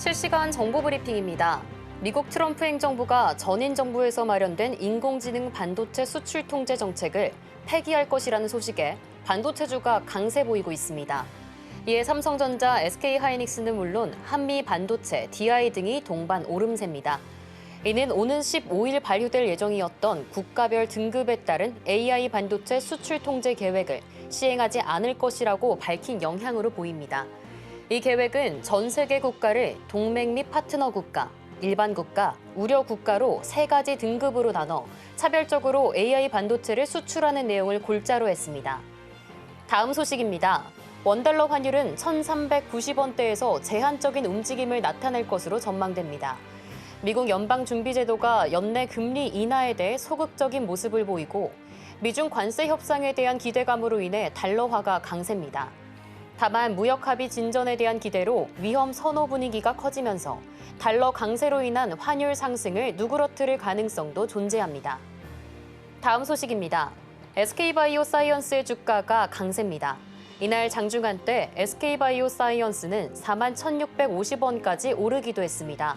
실시간 정보 브리핑입니다. 미국 트럼프 행정부가 전인 정부에서 마련된 인공지능 반도체 수출 통제 정책을 폐기할 것이라는 소식에 반도체주가 강세 보이고 있습니다. 이에 삼성전자, SK하이닉스는 물론 한미 반도체, DI 등이 동반 오름세입니다. 이는 오는 15일 발효될 예정이었던 국가별 등급에 따른 AI 반도체 수출 통제 계획을 시행하지 않을 것이라고 밝힌 영향으로 보입니다. 이 계획은 전 세계 국가를 동맹 및 파트너 국가, 일반 국가, 우려 국가로 세 가지 등급으로 나눠 차별적으로 AI 반도체를 수출하는 내용을 골자로 했습니다. 다음 소식입니다. 원달러 환율은 1,390원대에서 제한적인 움직임을 나타낼 것으로 전망됩니다. 미국 연방준비제도가 연내 금리 인하에 대해 소극적인 모습을 보이고 미중 관세 협상에 대한 기대감으로 인해 달러화가 강세입니다. 다만 무역 합의 진전에 대한 기대로 위험 선호 분위기가 커지면서 달러 강세로 인한 환율 상승을 누그러뜨릴 가능성도 존재합니다. 다음 소식입니다. SK바이오사이언스의 주가가 강세입니다. 이날 장중한 때 SK바이오사이언스는 41,650원까지 오르기도 했습니다.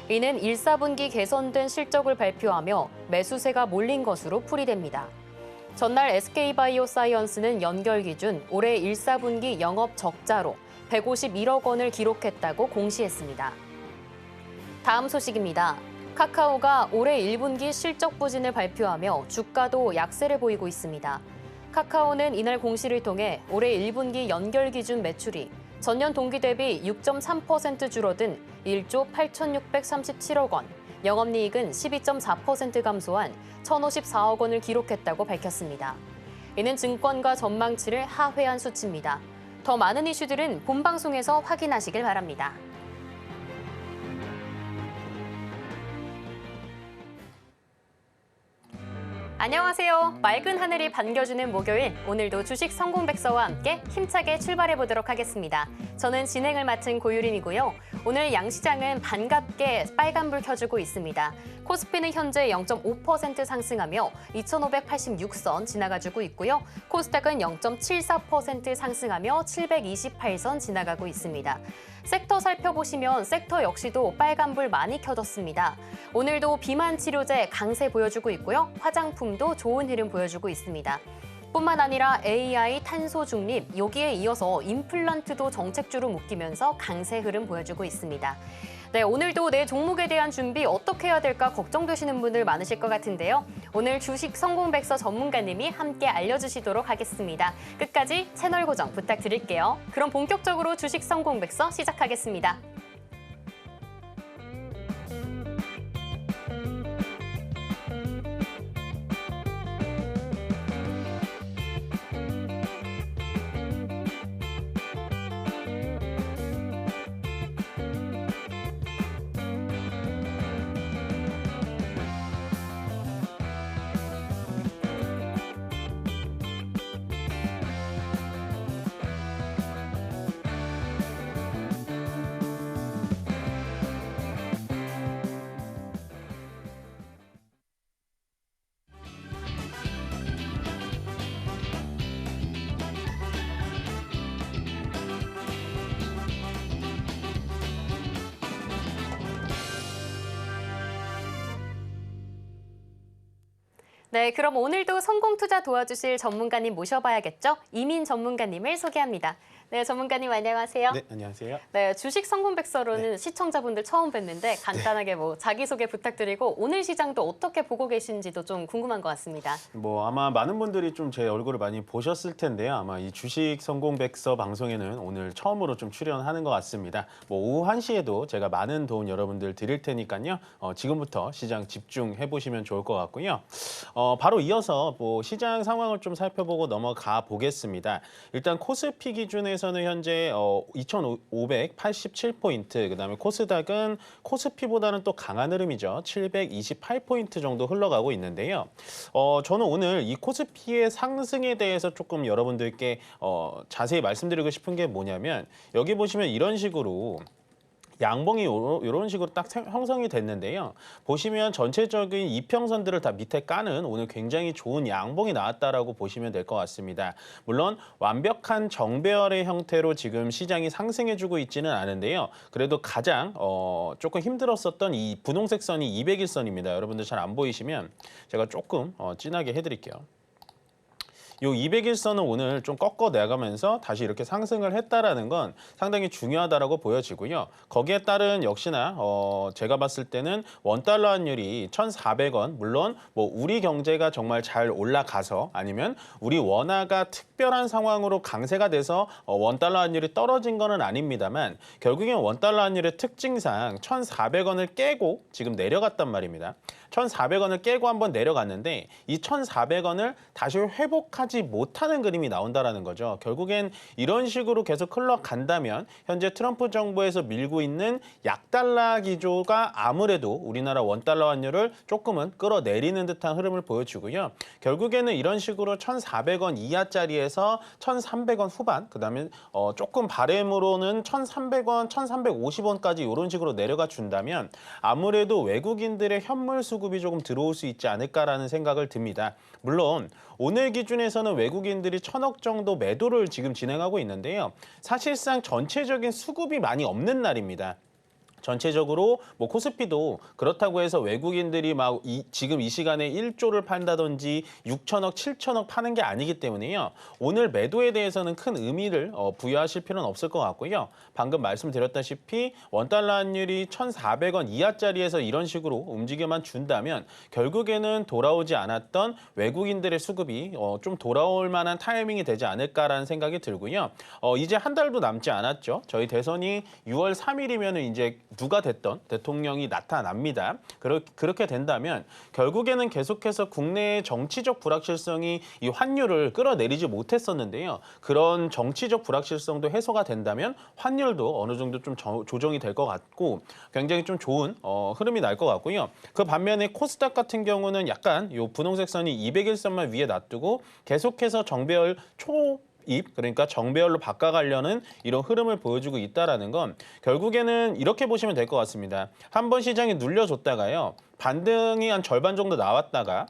이는 1, 4분기 개선된 실적을 발표하며 매수세가 몰린 것으로 풀이됩니다. 전날 SK바이오사이언스는 연결 기준 올해 1, 4분기 영업 적자로 151억 원을 기록했다고 공시했습니다. 다음 소식입니다. 카카오가 올해 1분기 실적 부진을 발표하며 주가도 약세를 보이고 있습니다. 카카오는 이날 공시를 통해 올해 1분기 연결 기준 매출이 전년 동기 대비 6.3% 줄어든 1조 8,637억 원, 영업이익은 12.4% 감소한 1,054억 원을 기록했다고 밝혔습니다. 이는 증권가 전망치를 하회한 수치입니다. 더 많은 이슈들은 본방송에서 확인하시길 바랍니다. 안녕하세요. 맑은 하늘이 반겨주는 목요일, 오늘도 주식 성공백서와 함께 힘차게 출발해보도록 하겠습니다. 저는 진행을 맡은 고유림이고요. 오늘 양시장은 반갑게 빨간불 켜주고 있습니다. 코스피는 현재 0.5% 상승하며 2,586선 지나가주고 있고요. 코스닥은 0.74% 상승하며 728선 지나가고 있습니다. 섹터 살펴보시면 섹터 역시도 빨간불 많이 켜졌습니다. 오늘도 비만 치료제 강세 보여주고 있고요. 화장품도 좋은 흐름 보여주고 있습니다. 뿐만 아니라 AI, 탄소 중립, 여기에 이어서 임플란트도 정책주로 묶이면서 강세 흐름 보여주고 있습니다. 네, 오늘도 내 종목에 대한 준비 어떻게 해야 될까 걱정되시는 분들 많으실 것 같은데요. 오늘 주식 성공백서 전문가님이 함께 알려주시도록 하겠습니다. 끝까지 채널 고정 부탁드릴게요. 그럼 본격적으로 주식 성공백서 시작하겠습니다. 네, 그럼 오늘도 성공 투자 도와주실 전문가님 모셔봐야겠죠? 이민 전문가님을 소개합니다. 네, 전문가님 안녕하세요. 네, 안녕하세요. 네, 주식 성공백서로는 시청자분들 처음 뵀는데 간단하게 자기소개 부탁드리고 오늘 시장도 어떻게 보고 계신지도 좀 궁금한 것 같습니다. 아마 많은 분들이 좀 제 얼굴을 많이 보셨을 텐데요. 아마 이 주식 성공백서 방송에는 오늘 처음으로 좀 출연하는 것 같습니다. 오후 1시에도 제가 많은 도움 여러분들 드릴 테니까요. 지금부터 시장 집중해 보시면 좋을 것 같고요. 바로 이어서 시장 상황을 좀 살펴보고 넘어가 보겠습니다. 일단 코스피 기준에서는 현재 2,587포인트, 그다음에 코스닥은 코스피보다는 또 강한 흐름이죠. 728포인트 정도 흘러가고 있는데요. 저는 오늘 이 코스피의 상승에 대해서 조금 여러분들께 자세히 말씀드리고 싶은 게 뭐냐면 여기 보시면 이런 식으로 양봉이 이런 식으로 딱 형성이 됐는데요. 보시면 전체적인 이평선들을 다 밑에 까는 오늘 굉장히 좋은 양봉이 나왔다라고 보시면 될 것 같습니다. 물론 완벽한 정배열의 형태로 지금 시장이 상승해주고 있지는 않은데요. 그래도 가장 조금 힘들었었던 이 분홍색 선이 200일선입니다. 여러분들 잘 안 보이시면 제가 조금 진하게 해드릴게요. 요 200일선은 오늘 좀 꺾어내가면서 다시 이렇게 상승을 했다라는 건 상당히 중요하다라고 보여지고요. 거기에 따른 역시나 제가 봤을 때는 원달러 환율이 1,400원, 물론 뭐 우리 경제가 정말 잘 올라가서 아니면 우리 원화가 특별한 상황으로 강세가 돼서 원달러 환율이 떨어진 거는 아닙니다만 결국엔 원달러 환율의 특징상 1,400원을 깨고 지금 내려갔단 말입니다. 1,400원을 깨고 한번 내려갔는데 이 1,400원을 다시 회복하지 못하는 그림이 나온다라는 거죠. 결국엔 이런 식으로 계속 흘러간다면 현재 트럼프 정부에서 밀고 있는 약달러 기조가 아무래도 우리나라 원달러 환율을 조금은 끌어내리는 듯한 흐름을 보여주고요. 결국에는 이런 식으로 1,400원 이하짜리에서 1,300원 후반, 그다음에 조금 바램으로는 1,300원, 1,350원까지 이런 식으로 내려가 준다면 아무래도 외국인들의 현물 수급이 조금 들어올 수 있지 않을까라는 생각을 듭니다. 물론 오늘 기준에서는 외국인들이 1,000억 정도 매도를 지금 진행하고 있는데요. 사실상 전체적인 수급이 많이 없는 날입니다. 전체적으로 뭐 코스피도 그렇다고 해서 외국인들이 막 지금 이 시간에 1조를 판다든지 6천억, 7천억 파는 게 아니기 때문에요. 오늘 매도에 대해서는 큰 의미를 부여하실 필요는 없을 것 같고요. 방금 말씀드렸다시피 원달러 환율이 1,400원 이하짜리에서 이런 식으로 움직여만 준다면 결국에는 돌아오지 않았던 외국인들의 수급이 좀 돌아올 만한 타이밍이 되지 않을까라는 생각이 들고요. 이제 한 달도 남지 않았죠. 저희 대선이 6월 3일이면 이제 누가 됐던 대통령이 나타납니다. 그렇게 된다면 결국에는 계속해서 국내의 정치적 불확실성이 이 환율을 끌어내리지 못했었는데요. 그런 정치적 불확실성도 해소가 된다면 환율도 어느 정도 좀 조정이 될 것 같고 굉장히 좀 좋은 흐름이 날 것 같고요. 그 반면에 코스닥 같은 경우는 약간 이 분홍색 선이 200일선만 위에 놔두고 계속해서 정배열 그러니까 정배열로 바꿔가려는 이런 흐름을 보여주고 있다는 건 결국에는 이렇게 보시면 될 것 같습니다. 한번 시장이 눌려줬다가요. 반등이 한 절반 정도 나왔다가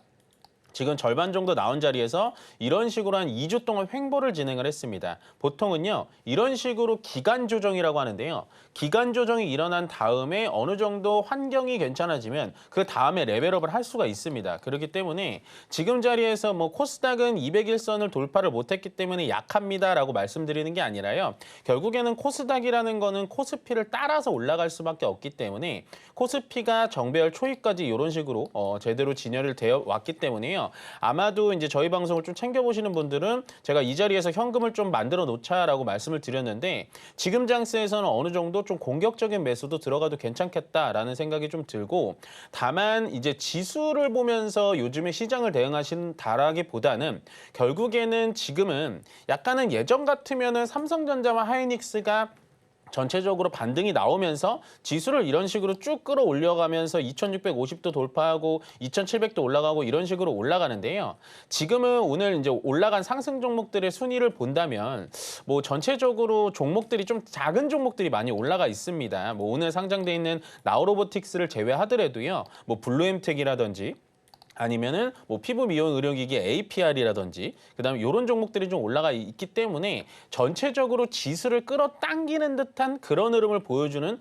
지금 절반 정도 나온 자리에서 이런 식으로 한 2주 동안 횡보를 진행을 했습니다. 보통은요. 이런 식으로 기간 조정이라고 하는데요. 기간 조정이 일어난 다음에 어느 정도 환경이 괜찮아지면 그 다음에 레벨업을 할 수가 있습니다. 그렇기 때문에 지금 자리에서 뭐 코스닥은 200일선을 돌파를 못했기 때문에 약합니다라고 말씀드리는 게 아니라요. 결국에는 코스닥이라는 거는 코스피를 따라서 올라갈 수밖에 없기 때문에 코스피가 정배열 초입까지 이런 식으로 제대로 진열을 되어 왔기 때문에요. 아마도 이제 저희 방송을 좀 챙겨보시는 분들은 제가 이 자리에서 현금을 좀 만들어 놓자라고 말씀을 드렸는데 지금 장세에서는 어느 정도 좀 공격적인 매수도 들어가도 괜찮겠다라는 생각이 좀 들고 다만 이제 지수를 보면서 요즘에 시장을 대응하신다라기보다는 결국에는 지금은 약간은 예전 같으면은 삼성전자와 하이닉스가 전체적으로 반등이 나오면서 지수를 이런 식으로 쭉 끌어올려가면서 2650도 돌파하고 2700도 올라가고 이런 식으로 올라가는데요. 지금은 오늘 이제 올라간 상승 종목들의 순위를 본다면 뭐 전체적으로 종목들이 좀 작은 종목들이 많이 올라가 있습니다. 뭐 오늘 상장돼 있는 나우로보틱스를 제외하더라도요. 뭐 블루엠텍이라든지 아니면은 뭐 피부 미용 의료기기 APR이라든지 그다음에 이런 종목들이 좀 올라가 있기 때문에 전체적으로 지수를 끌어당기는 듯한 그런 흐름을 보여주는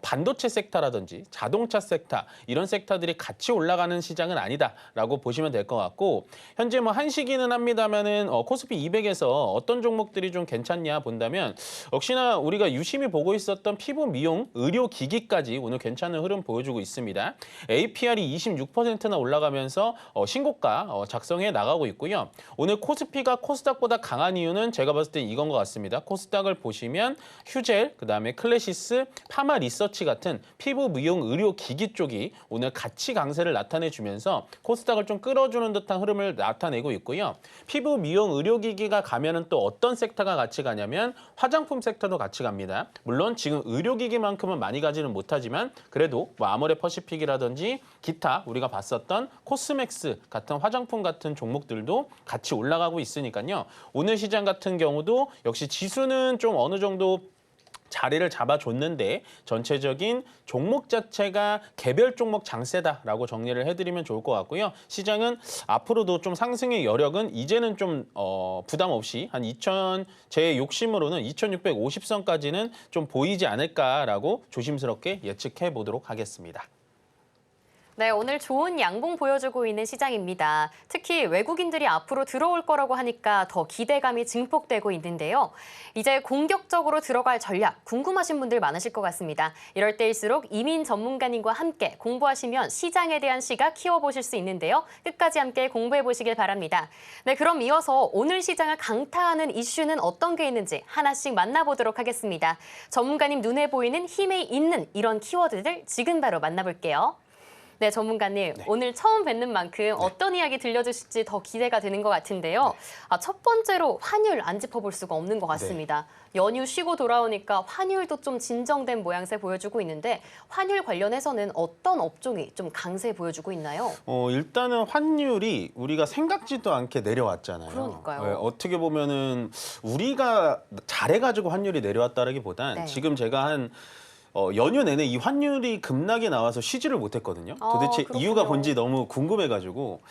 반도체 섹터라든지 자동차 섹터 이런 섹터들이 같이 올라가는 시장은 아니다라고 보시면 될 것 같고 현재 뭐 한시기는 합니다만은 코스피 200에서 어떤 종목들이 좀 괜찮냐 본다면 역시나 우리가 유심히 보고 있었던 피부 미용 의료기기까지 오늘 괜찮은 흐름 보여주고 있습니다. APR이 26%나 올라가면서 신고가 작성해 나가고 있고요. 오늘 코스피가 코스닥보다 강한 이유는 제가 봤을 때 이건 것 같습니다. 코스닥을 보시면 휴젤, 그다음에 클래시스, 파마 리서치 같은 피부 미용 의료 기기 쪽이 오늘 같이 강세를 나타내주면서 코스닥을 좀 끌어주는 듯한 흐름을 나타내고 있고요. 피부 미용 의료 기기가 가면은 또 어떤 섹터가 같이 가냐면 화장품 섹터도 같이 갑니다. 물론 지금 의료 기기만큼은 많이 가지는 못하지만 그래도 뭐 아모레 퍼시픽이라든지 기타 우리가 봤었던 코스맥스 같은 화장품 같은 종목들도 같이 올라가고 있으니까요. 오늘 시장 같은 경우도 역시 지수는 좀 어느 정도 자리를 잡아줬는데 전체적인 종목 자체가 개별 종목 장세다라고 정리를 해드리면 좋을 것 같고요. 시장은 앞으로도 좀 상승의 여력은 이제는 좀 부담 없이 한 제 욕심으로는 2650선까지는 좀 보이지 않을까라고 조심스럽게 예측해 보도록 하겠습니다. 네, 오늘 좋은 양봉 보여주고 있는 시장입니다. 특히 외국인들이 앞으로 들어올 거라고 하니까 더 기대감이 증폭되고 있는데요. 이제 공격적으로 들어갈 전략 궁금하신 분들 많으실 것 같습니다. 이럴 때일수록 이민 전문가님과 함께 공부하시면 시장에 대한 시각 키워보실 수 있는데요. 끝까지 함께 공부해보시길 바랍니다. 네, 그럼 이어서 오늘 시장을 강타하는 이슈는 어떤 게 있는지 하나씩 만나보도록 하겠습니다. 전문가님 눈에 보이는 힘이 있는 이런 키워드들 지금 바로 만나볼게요. 네, 전문가님. 네. 오늘 처음 뵙는 만큼 어떤 이야기 들려주실지 더 기대가 되는 것 같은데요. 첫 번째로 환율 안 짚어볼 수가 없는 것 같습니다. 연휴 쉬고 돌아오니까 환율도 좀 진정된 모양새 보여주고 있는데 환율 관련해서는 어떤 업종이 좀 강세 보여주고 있나요? 일단은 환율이 우리가 생각지도 않게 내려왔잖아요. 그러니까요. 네, 어떻게 보면은 우리가 잘해가지고 환율이 내려왔다라기보단 네. 지금 제가 연휴 내내 이 환율이 급락이 나와서 쉬지를 못했거든요. 도대체 그렇군요. 이유가 뭔지 너무 궁금해가지고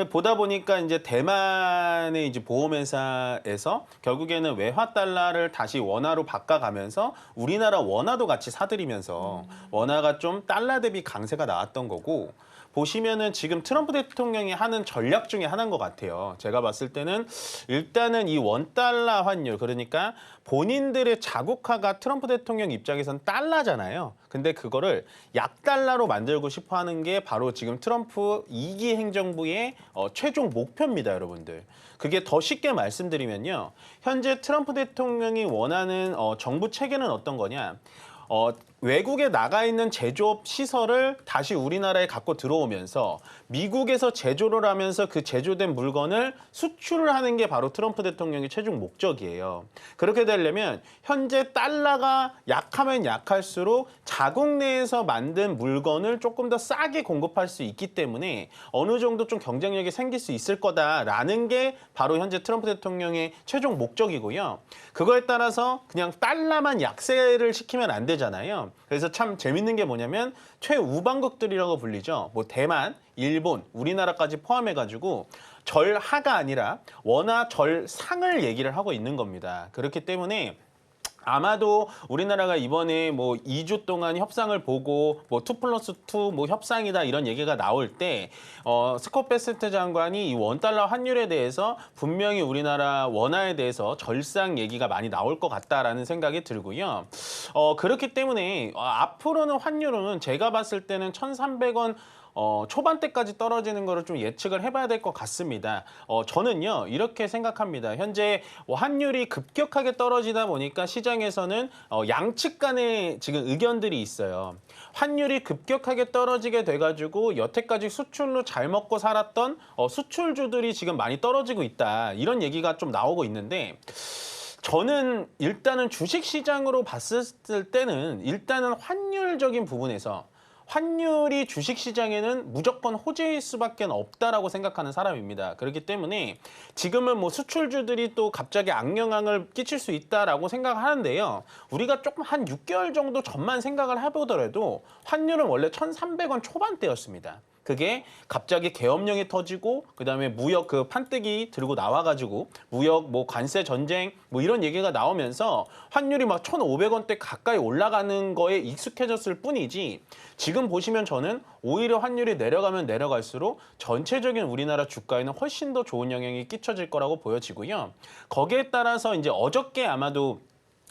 보다 보니까 이제 대만의 이제 보험회사에서 결국에는 외화 달러를 다시 원화로 바꿔가면서 우리나라 원화도 같이 사들이면서 원화가 좀 달러 대비 강세가 나왔던 거고. 보시면은 지금 트럼프 대통령이 하는 전략 중에 하나인 것 같아요. 제가 봤을 때는 일단은 이 원달러 환율, 그러니까 본인들의 자국화가 트럼프 대통령 입장에선 달러잖아요. 근데 그거를 약달러로 만들고 싶어 하는 게 바로 지금 트럼프 2기 행정부의 최종 목표입니다, 여러분들. 그게 더 쉽게 말씀드리면요. 현재 트럼프 대통령이 원하는 정부 체계는 어떤 거냐. 외국에 나가 있는 제조업 시설을 다시 우리나라에 갖고 들어오면서 미국에서 제조를 하면서 그 제조된 물건을 수출을 하는 게 바로 트럼프 대통령의 최종 목적이에요. 그렇게 되려면 현재 달러가 약하면 약할수록 자국 내에서 만든 물건을 조금 더 싸게 공급할 수 있기 때문에 어느 정도 좀 경쟁력이 생길 수 있을 거다라는 게 바로 현재 트럼프 대통령의 최종 목적이고요. 그거에 따라서 그냥 달러만 약세를 시키면 안 되잖아요. 그래서 참 재밌는 게 뭐냐면 최우방국들이라고 불리죠. 뭐 대만, 일본, 우리나라까지 포함해가지고 절하가 아니라 원화 절상을 얘기를 하고 있는 겁니다. 그렇기 때문에 아마도 우리나라가 이번에 뭐 2주 동안 협상을 보고 뭐 2+2 뭐 협상이다 이런 얘기가 나올 때 스콧 베세트 장관이 이 원달러 환율에 대해서 분명히 우리나라 원화에 대해서 절상 얘기가 많이 나올 것 같다라는 생각이 들고요. 그렇기 때문에 앞으로는 환율은 제가 봤을 때는 1,300원 초반대까지 떨어지는 거를 좀 예측을 해봐야 될 것 같습니다. 저는요 이렇게 생각합니다. 현재 환율이 급격하게 떨어지다 보니까 시장에서는 양측 간의 지금 의견들이 있어요. 환율이 급격하게 떨어지게 돼가지고 여태까지 수출로 잘 먹고 살았던 수출주들이 지금 많이 떨어지고 있다. 이런 얘기가 좀 나오고 있는데 저는 일단은 주식시장으로 봤을 때는 일단은 환율적인 부분에서 환율이 주식시장에는 무조건 호재일 수밖에 없다라고 생각하는 사람입니다. 그렇기 때문에 지금은 뭐 수출주들이 또 갑자기 악영향을 끼칠 수 있다라고 생각하는데요. 우리가 조금 한 6개월 정도 전만 생각을 해보더라도 환율은 원래 1,300원 초반대였습니다. 그게 갑자기 계엄령이 터지고 그다음에 무역 그 판때기 들고 나와가지고 무역 뭐 관세 전쟁 뭐 이런 얘기가 나오면서 환율이 막 1,500원대 가까이 올라가는 거에 익숙해졌을 뿐이지 지금 보시면 저는 오히려 환율이 내려가면 내려갈수록 전체적인 우리나라 주가에는 훨씬 더 좋은 영향이 끼쳐질 거라고 보여지고요. 거기에 따라서 이제 어저께 아마도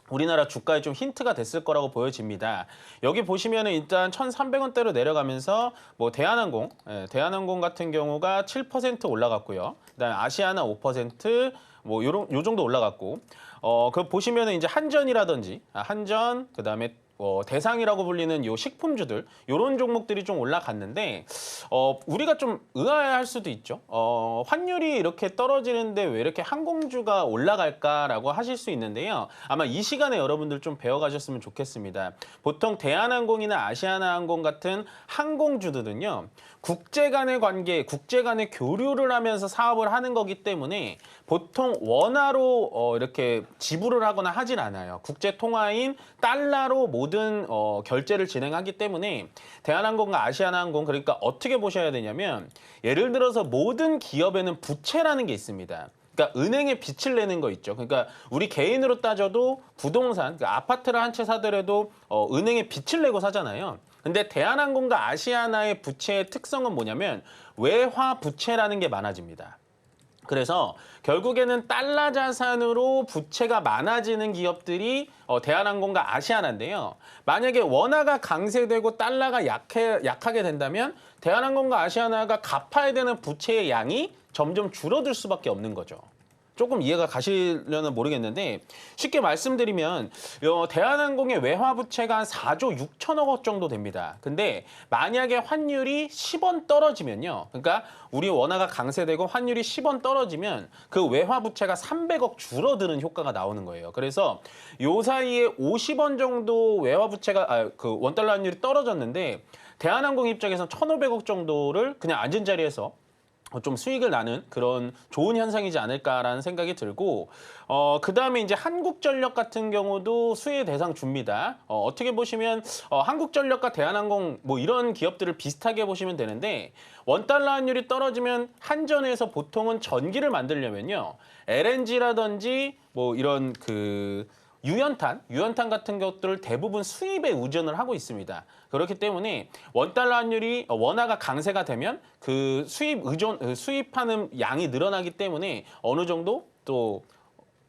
우리나라 주가에 좀 힌트가 됐을 거라고 보여집니다. 여기 보시면은 일단 1,300원대로 내려가면서 뭐 대한항공 같은 경우가 7% 올라갔고요. 그다음에 아시아나 5% 요 정도 올라갔고 그 보시면은 이제 한전이라든지 한전 그다음에 대상이라고 불리는 요 식품주들 요런 종목들이 좀 올라갔는데 우리가 좀 의아해할 수도 있죠. 환율이 이렇게 떨어지는데 왜 이렇게 항공주가 올라갈까라고 하실 수 있는데요. 아마 이 시간에 여러분들 좀 배워가셨으면 좋겠습니다. 보통 대한항공이나 아시아나항공 같은 항공주들은요. 국제 간의 관계, 국제 간의 교류를 하면서 사업을 하는 거기 때문에 보통 원화로 이렇게 지불을 하거나 하질 않아요. 국제 통화인 달러로 모든 결제를 진행하기 때문에 대한항공과 아시아나항공 그러니까 어떻게 보셔야 되냐면 예를 들어서 모든 기업에는 부채라는 게 있습니다. 그러니까 은행에 빚을 내는 거 있죠. 그러니까 우리 개인으로 따져도 부동산, 그러니까 아파트를 한 채 사더라도 은행에 빚을 내고 사잖아요. 근데 대한항공과 아시아나의 부채의 특성은 뭐냐면 외화 부채라는 게 많아집니다. 그래서 결국에는 달러 자산으로 부채가 많아지는 기업들이 대한항공과 아시아나인데요. 만약에 원화가 강세되고 달러가 약하게 된다면 대한항공과 아시아나가 갚아야 되는 부채의 양이 점점 줄어들 수밖에 없는 거죠. 조금 이해가 가시려나 모르겠는데 쉽게 말씀드리면 대한항공의 외화 부채가 한 4조 6천억 원 정도 됩니다. 근데 만약에 환율이 10원 떨어지면요. 그러니까 우리 원화가 강세되고 환율이 10원 떨어지면 그 외화 부채가 300억 줄어드는 효과가 나오는 거예요. 그래서 요 사이에 50원 정도 외화 부채가 그 원달러 환율이 떨어졌는데 대한항공 입장에서는 1,500억 정도를 그냥 앉은 자리에서 좀 수익을 나는 그런 좋은 현상이지 않을까라는 생각이 들고 그다음에 이제 한국전력 같은 경우도 수혜 대상 줍니다. 어떻게 보시면 한국전력과 대한항공 뭐 이런 기업들을 비슷하게 보시면 되는데 원달러 환율이 떨어지면 한전에서 보통은 전기를 만들려면요. LNG라든지 뭐 이런 유연탄 같은 것들을 대부분 수입에 의존을 하고 있습니다. 그렇기 때문에 원달러 환율이 원화가 강세가 되면 그 수입하는 양이 늘어나기 때문에 어느 정도 또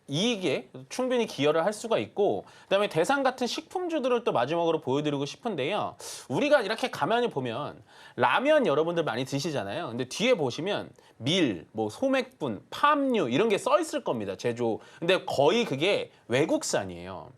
이익에 충분히 기여를 할 수가 있고 그다음에 대상 같은 식품주들을 또 마지막으로 보여드리고 싶은데요. 우리가 이렇게 가만히 보면 라면 여러분들 많이 드시잖아요. 근데 뒤에 보시면 밀, 뭐 소맥분, 팜유 이런 게 써 있을 겁니다. 제조. 근데 거의 그게 외국산이에요.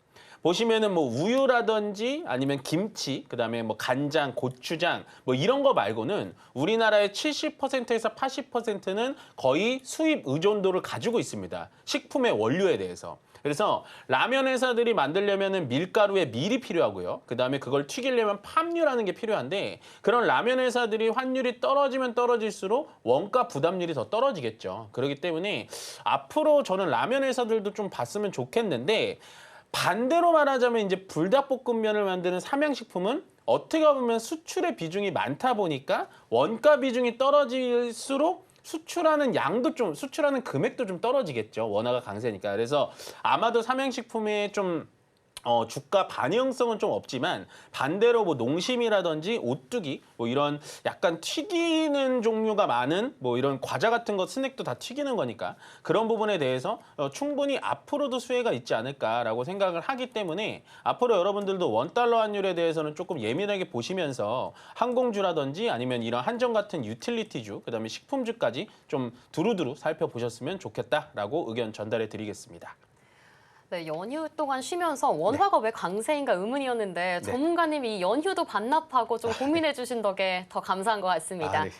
보시면은 뭐 우유라든지 아니면 김치, 그다음에 뭐 간장, 고추장 뭐 이런 거 말고는 우리나라의 70%에서 80%는 거의 수입 의존도를 가지고 있습니다. 식품의 원료에 대해서. 그래서 라면 회사들이 만들려면은 밀가루에 밀이 필요하고요. 그다음에 그걸 튀기려면 팜유라는 게 필요한데 그런 라면 회사들이 환율이 떨어지면 떨어질수록 원가 부담률이 더 떨어지겠죠. 그렇기 때문에 앞으로 저는 라면 회사들도 좀 봤으면 좋겠는데 반대로 말하자면 이제 불닭볶음면을 만드는 삼양식품은 어떻게 보면 수출의 비중이 많다 보니까 원가 비중이 떨어질수록 수출하는 금액도 좀 떨어지겠죠. 원화가 강세니까. 그래서 아마도 삼양식품의 좀 주가 반영성은 좀 없지만 반대로 뭐 농심이라든지 오뚜기 뭐 이런 약간 튀기는 종류가 많은 뭐 이런 과자 같은 거 스낵도 다 튀기는 거니까 그런 부분에 대해서 충분히 앞으로도 수혜가 있지 않을까라고 생각을 하기 때문에 앞으로 여러분들도 원달러 환율에 대해서는 조금 예민하게 보시면서 항공주라든지 아니면 이런 한전 같은 유틸리티주 그다음에 식품주까지 좀 두루두루 살펴보셨으면 좋겠다라고 의견 전달해 드리겠습니다. 네, 연휴 동안 쉬면서 원화가 왜 강세인가 의문이었는데 전문가님이 이 연휴도 반납하고 좀 고민해 주신 덕에 더 감사한 것 같습니다. 네.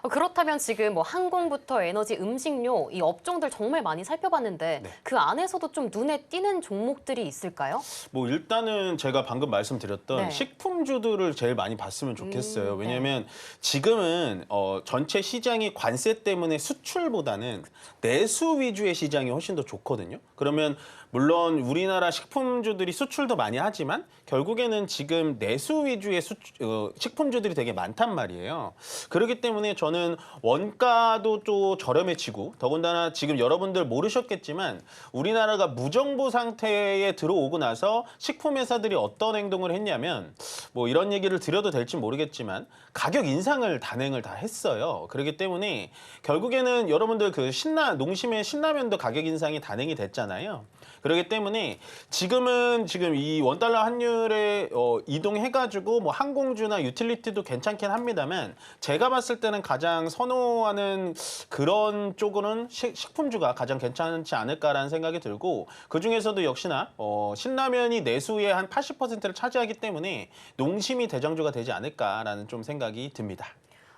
그렇다면 지금 뭐 항공부터 에너지, 음식료 이 업종들 정말 많이 살펴봤는데 그 안에서도 좀 눈에 띄는 종목들이 있을까요? 뭐 일단은 제가 방금 말씀드렸던 식품주들을 제일 많이 봤으면 좋겠어요. 왜냐하면 지금은 전체 시장이 관세 때문에 수출보다는 내수 위주의 시장이 훨씬 더 좋거든요. 그러면 물론 우리나라 식품주들이 수출도 많이 하지만 결국에는 지금 내수 위주의 식품주들이 되게 많단 말이에요. 그렇기 때문에 저는 원가도 또 저렴해지고 더군다나 지금 여러분들 모르셨겠지만 우리나라가 무정부 상태에 들어오고 나서 식품 회사들이 어떤 행동을 했냐면 뭐 이런 얘기를 드려도 될지 모르겠지만 가격 인상을 단행을 다 했어요. 그렇기 때문에 결국에는 여러분들 그 농심의 신라면도 가격 인상이 단행이 됐잖아요. 그렇기 때문에 지금 이 원달러 환율에 이동해가지고 뭐 항공주나 유틸리티도 괜찮긴 합니다만 제가 봤을 때는 가장 선호하는 그런 쪽으로는 식품주가 가장 괜찮지 않을까라는 생각이 들고 그 중에서도 역시나 신라면이 내수의 한 80%를 차지하기 때문에 농심이 대장주가 되지 않을까라는 좀 생각이 듭니다.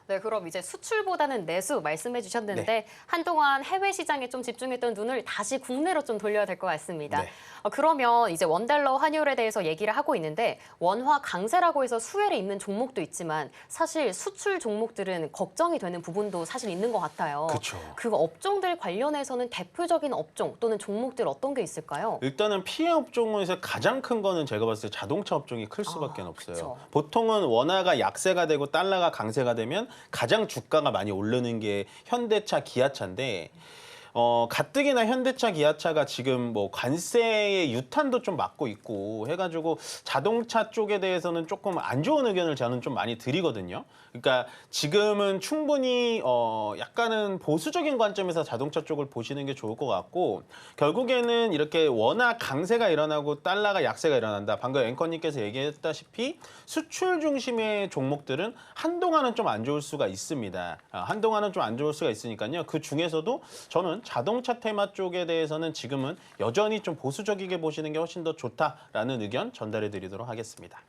네, 그럼 이제 수출보다는 내수 말씀해 주셨는데 네. 한동안 해외 시장에 좀 집중했던 눈을 다시 국내로 좀 돌려야 될 것 같습니다. 네. 그러면 이제 원달러 환율에 대해서 얘기를 하고 있는데 원화 강세라고 해서 수혜를 입는 종목도 있지만 사실 수출 종목들은 걱정이 되는 부분도 사실 있는 것 같아요. 그렇죠. 그 업종들 관련해서는 대표적인 업종 또는 종목들 어떤 게 있을까요? 일단은 피해 업종에서 가장 큰 거는 제가 봤을 때 자동차 업종이 클 수밖에 없어요. 그쵸. 보통은 원화가 약세가 되고 달러가 강세가 되면 가장 주가가 많이 오르는 게 현대차, 기아차인데 가뜩이나 현대차, 기아차가 지금 뭐 관세의 유탄도 좀 맞고 있고 해가지고 자동차 쪽에 대해서는 조금 안 좋은 의견을 저는 좀 많이 드리거든요. 그러니까 지금은 충분히 약간은 보수적인 관점에서 자동차 쪽을 보시는 게 좋을 것 같고 결국에는 이렇게 워낙 강세가 일어나고 달러가 약세가 일어난다. 방금 앵커님께서 얘기했다시피 수출 중심의 종목들은 한동안은 좀 안 좋을 수가 있습니다. 한동안은 좀 안 좋을 수가 있으니까요. 그 중에서도 저는 자동차 테마 쪽에 대해서는 지금은 여전히 좀 보수적이게 보시는 게 훨씬 더 좋다라는 의견 전달해 드리도록 하겠습니다.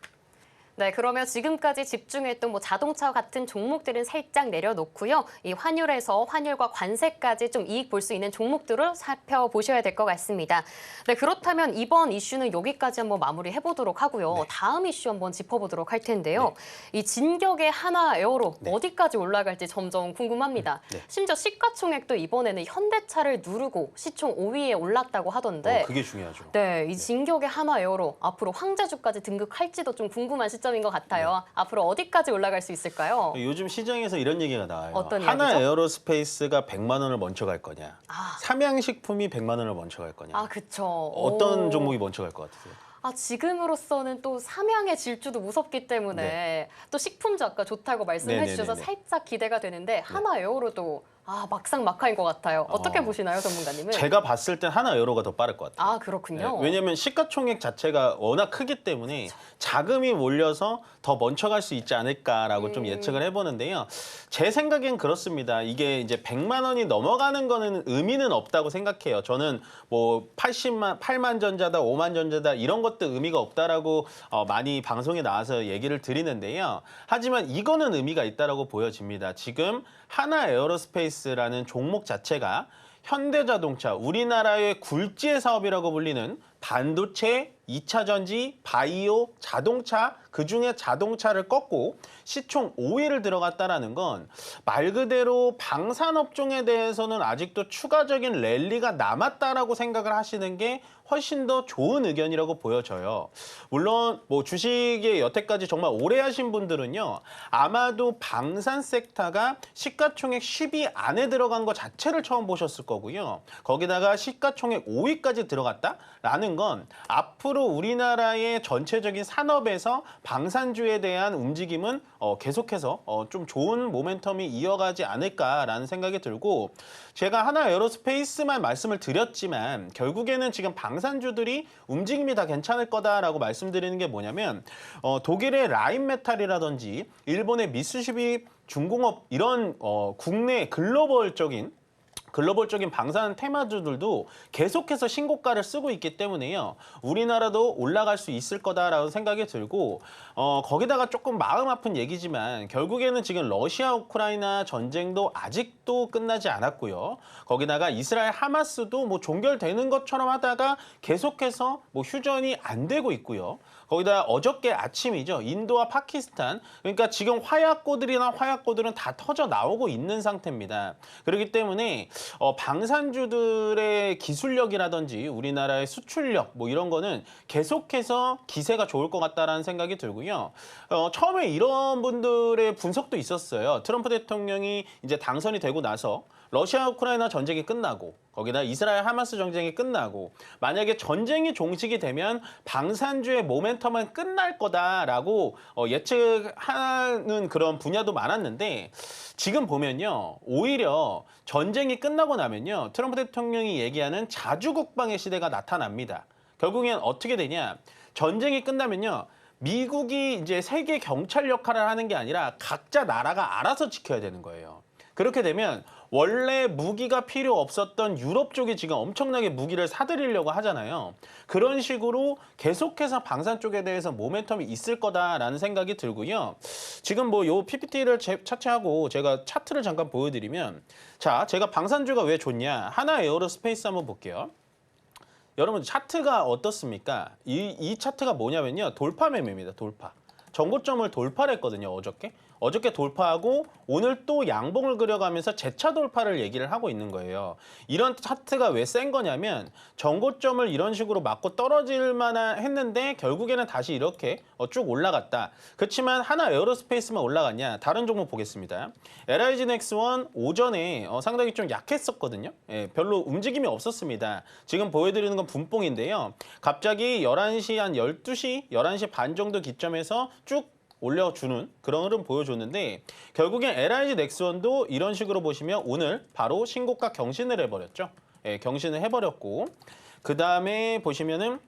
네, 그러면 지금까지 집중했던 뭐 자동차 같은 종목들은 살짝 내려놓고요. 이 환율에서 환율과 관세까지 좀 이익 볼 수 있는 종목들을 살펴보셔야 될 것 같습니다. 네, 그렇다면 이번 이슈는 여기까지 한번 마무리해 보도록 하고요. 네. 다음 이슈 한번 짚어보도록 할 텐데요. 이 진격의 하나 에어로 네. 어디까지 올라갈지 점점 궁금합니다. 네. 심지어 시가총액도 이번에는 현대차를 누르고 시총 5위에 올랐다고 하던데 그게 중요하죠. 네, 이 진격의 하나 에어로 앞으로 황제주까지 등극할지도 좀 궁금한 시점인 것 같아요. 앞으로 어디까지 올라갈 수 있을까요? 요즘 시장에서 이런 얘기가 나와요. 어떤 하나 이야기죠? 에어로스페이스가 100만 원을 먼저 갈 거냐. 아. 삼양식품이 100만 원을 먼저 갈 거냐. 아, 그쵸. 어떤 오. 종목이 먼저 갈 것 같으세요? 지금으로서는 또 삼양의 질주도 무섭기 때문에 또 식품주 아까 좋다고 말씀해 네네네네. 주셔서 살짝 기대가 되는데 하나 에어로도 막상 막하인 것 같아요. 어떻게 보시나요, 전문가님은? 제가 봤을 땐 하나 에어로가 더 빠를 것 같아요. 그렇군요. 네, 왜냐하면 시가총액 자체가 워낙 크기 때문에 자금이 몰려서 더 먼저 갈 수 있지 않을까라고 좀 예측을 해보는데요. 제 생각엔 그렇습니다. 이게 이제 100만 원이 넘어가는 거는 의미는 없다고 생각해요. 저는 뭐 8만 전자다, 5만 전자다 이런 것도 의미가 없다라고 많이 방송에 나와서 얘기를 드리는데요. 하지만 이거는 의미가 있다라고 보여집니다. 지금 하나 에어로스페이스라는 종목 자체가 현대자동차, 우리나라의 굴지의 사업이라고 불리는 반도체, 2차 전지, 바이오, 자동차, 그중에 자동차를 꺾고 시총 5위를 들어갔다라는 건 말 그대로 방산업종에 대해서는 아직도 추가적인 랠리가 남았다라고 생각을 하시는 게 훨씬 더 좋은 의견이라고 보여져요. 물론 뭐 주식에 여태까지 정말 오래 하신 분들은요. 아마도 방산 섹터가 시가총액 10위 안에 들어간 것 자체를 처음 보셨을 거고요. 거기다가 시가총액 5위까지 들어갔다라는 건 앞으로 우리나라의 전체적인 산업에서 방산주에 대한 움직임은 계속해서 좀 좋은 모멘텀이 이어가지 않을까라는 생각이 들고 제가 하나 에어로스페이스만 말씀을 드렸지만 결국에는 지금 방산주들이 움직임이 다 괜찮을 거다라고 말씀드리는 게 뭐냐면 독일의 라인메탈이라든지 일본의 미쓰비시 중공업 이런 국내 글로벌적인 방산 테마주들도 계속해서 신고가를 쓰고 있기 때문에요. 우리나라도 올라갈 수 있을 거다라는 생각이 들고 거기다가 조금 마음 아픈 얘기지만 결국에는 지금 러시아 우크라이나 전쟁도 아직도 끝나지 않았고요. 거기다가 이스라엘 하마스도 뭐 종결되는 것처럼 하다가 계속해서 뭐 휴전이 안 되고 있고요. 거기다 어저께 아침이죠. 인도와 파키스탄 그러니까 지금 화약고들은 다 터져 나오고 있는 상태입니다. 그렇기 때문에 방산주들의 기술력이라든지 우리나라의 수출력 뭐 이런 거는 계속해서 기세가 좋을 것 같다라는 생각이 들고요. 처음에 이런 분들의 분석도 있었어요. 트럼프 대통령이 이제 당선이 되고 나서 러시아 우크라이나 전쟁이 끝나고 거기다 이스라엘 하마스 전쟁이 끝나고 만약에 전쟁이 종식이 되면 방산주의 모멘텀은 끝날 거다라고 예측하는 그런 분야도 많았는데 지금 보면요. 오히려 전쟁이 끝나고 나면요. 트럼프 대통령이 얘기하는 자주국방의 시대가 나타납니다. 결국엔 어떻게 되냐. 전쟁이 끝나면요. 미국이 이제 세계 경찰 역할을 하는 게 아니라 각자 나라가 알아서 지켜야 되는 거예요. 그렇게 되면 원래 무기가 필요 없었던 유럽 쪽이 지금 엄청나게 무기를 사들이려고 하잖아요. 그런 식으로 계속해서 방산 쪽에 대해서 모멘텀이 있을 거다라는 생각이 들고요. 지금 뭐 요 PPT를 차치하고 제가 차트를 잠깐 보여드리면 자, 제가 방산주가 왜 좋냐. 하나 에어로스페이스 한번 볼게요. 여러분 차트가 어떻습니까? 이 차트가 뭐냐면요. 돌파 매매입니다. 돌파. 전고점을 돌파를 했거든요. 어저께 돌파하고 오늘 또 양봉을 그려가면서 재차 돌파를 얘기를 하고 있는 거예요. 이런 차트가 왜 센 거냐면 전고점을 이런 식으로 맞고 떨어질 만한 했는데 결국에는 다시 이렇게 쭉 올라갔다. 그렇지만 하나 에어로스페이스만 올라갔냐? 다른 종목 보겠습니다. LIG 넥스원 오전에 상당히 좀 약했었거든요. 예, 별로 움직임이 없었습니다. 지금 보여드리는 건 분봉인데요. 갑자기 11시 한 12시, 11시 반 정도 기점에서 쭉 올려주는 그런 흐름 보여줬는데 결국엔 LIG 넥스원도 이런 식으로 보시면 오늘 바로 신고가 경신을 해버렸죠. 예, 경신을 해버렸고 그 다음에 보시면은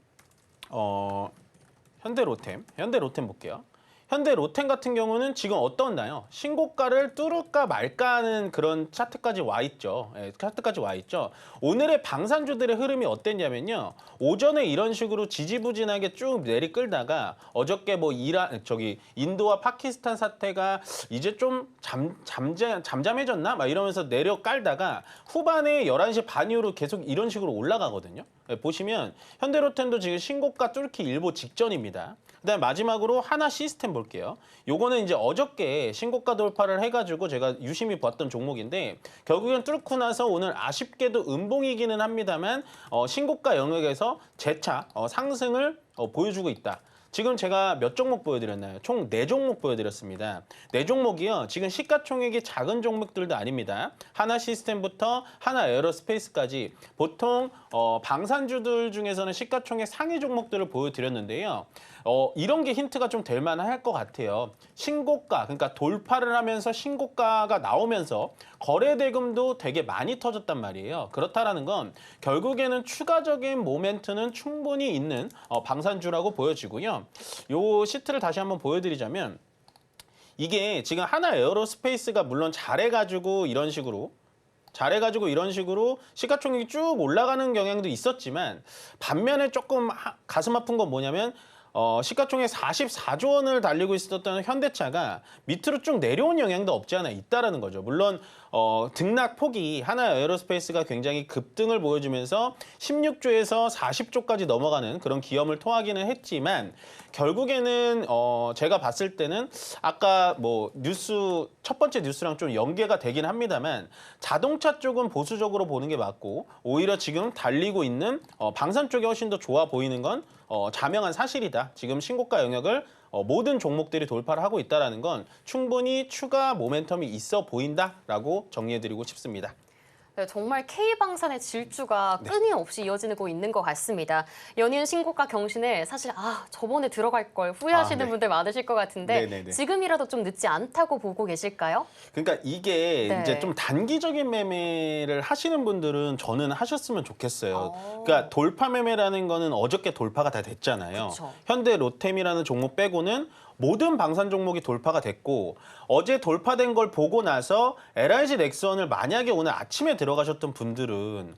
현대로템 볼게요. 현대로템 같은 경우는 지금 어떻나요? 신고가를 뚫을까 말까 하는 그런 차트까지 와 있죠. 예, 차트까지 와 있죠. 오늘의 방산주들의 흐름이 어땠냐면요. 오전에 이런 식으로 지지부진하게 쭉 내리끌다가 어저께 뭐 인도와 파키스탄 사태가 이제 좀 잠잠해졌나? 막 이러면서 내려 깔다가 후반에 11시 반 이후로 계속 이런 식으로 올라가거든요. 예, 보시면 현대로템도 지금 신고가 뚫기 일보 직전입니다. 그다음 마지막으로 하나 시스템 볼게요. 요거는 이제 어저께 신고가 돌파를 해가지고 제가 유심히 봤던 종목인데 결국엔 뚫고 나서 오늘 아쉽게도 음봉이기는 합니다만 신고가 영역에서 재차 상승을 보여주고 있다. 지금 제가 몇 종목 보여드렸나요? 총 4종목 보여드렸습니다. 4종목이요. 지금 시가총액이 작은 종목들도 아닙니다. 하나 시스템부터 하나 에어로스페이스까지 보통 방산주들 중에서는 시가총액 상위 종목들을 보여드렸는데요. 이런 게 힌트가 좀 될 만할 것 같아요. 신고가, 그러니까 돌파를 하면서 신고가가 나오면서 거래대금도 되게 많이 터졌단 말이에요. 그렇다라는 건 결국에는 추가적인 모멘트는 충분히 있는 방산주라고 보여지고요. 요 시트를 다시 한번 보여드리자면 이게 지금 하나 에어로스페이스가 물론 잘해가지고 이런 식으로 시가총액이 쭉 올라가는 경향도 있었지만 반면에 조금 가슴 아픈 건 뭐냐면 시가총액 44조 원을 달리고 있었던 현대차가 밑으로 쭉 내려온 영향도 없지 않아 있다라는 거죠. 물론 등락 폭이 하나 에어로스페이스가 굉장히 급등을 보여주면서 16조에서 40조까지 넘어가는 그런 기염을 토하기는 했지만 결국에는 제가 봤을 때는 아까 뭐 첫 번째 뉴스랑 좀 연계가 되긴 합니다만 자동차 쪽은 보수적으로 보는 게 맞고 오히려 지금 달리고 있는 방산 쪽이 훨씬 더 좋아 보이는 건 자명한 사실이다. 지금 신고가 영역을 모든 종목들이 돌파를 하고 있다는 건 충분히 추가 모멘텀이 있어 보인다라고 정리해드리고 싶습니다. 네, 정말 K방산의 질주가 끊임없이 이어지고 있는 것 같습니다. 연일 신고가 경신에 사실 저번에 들어갈 걸 후회하시는 네. 분들 많으실 것 같은데 네네네. 지금이라도 좀 늦지 않다고 보고 계실까요? 그러니까 이게 네. 이제 좀 단기적인 매매를 하시는 분들은 저는 하셨으면 좋겠어요. 그러니까 돌파 매매라는 거는 어저께 돌파가 다 됐잖아요. 그쵸. 현대 로템이라는 종목 빼고는 모든 방산 종목이 돌파가 됐고 어제 돌파된 걸 보고 나서 LIG 넥스원을 만약에 오늘 아침에 들어가셨던 분들은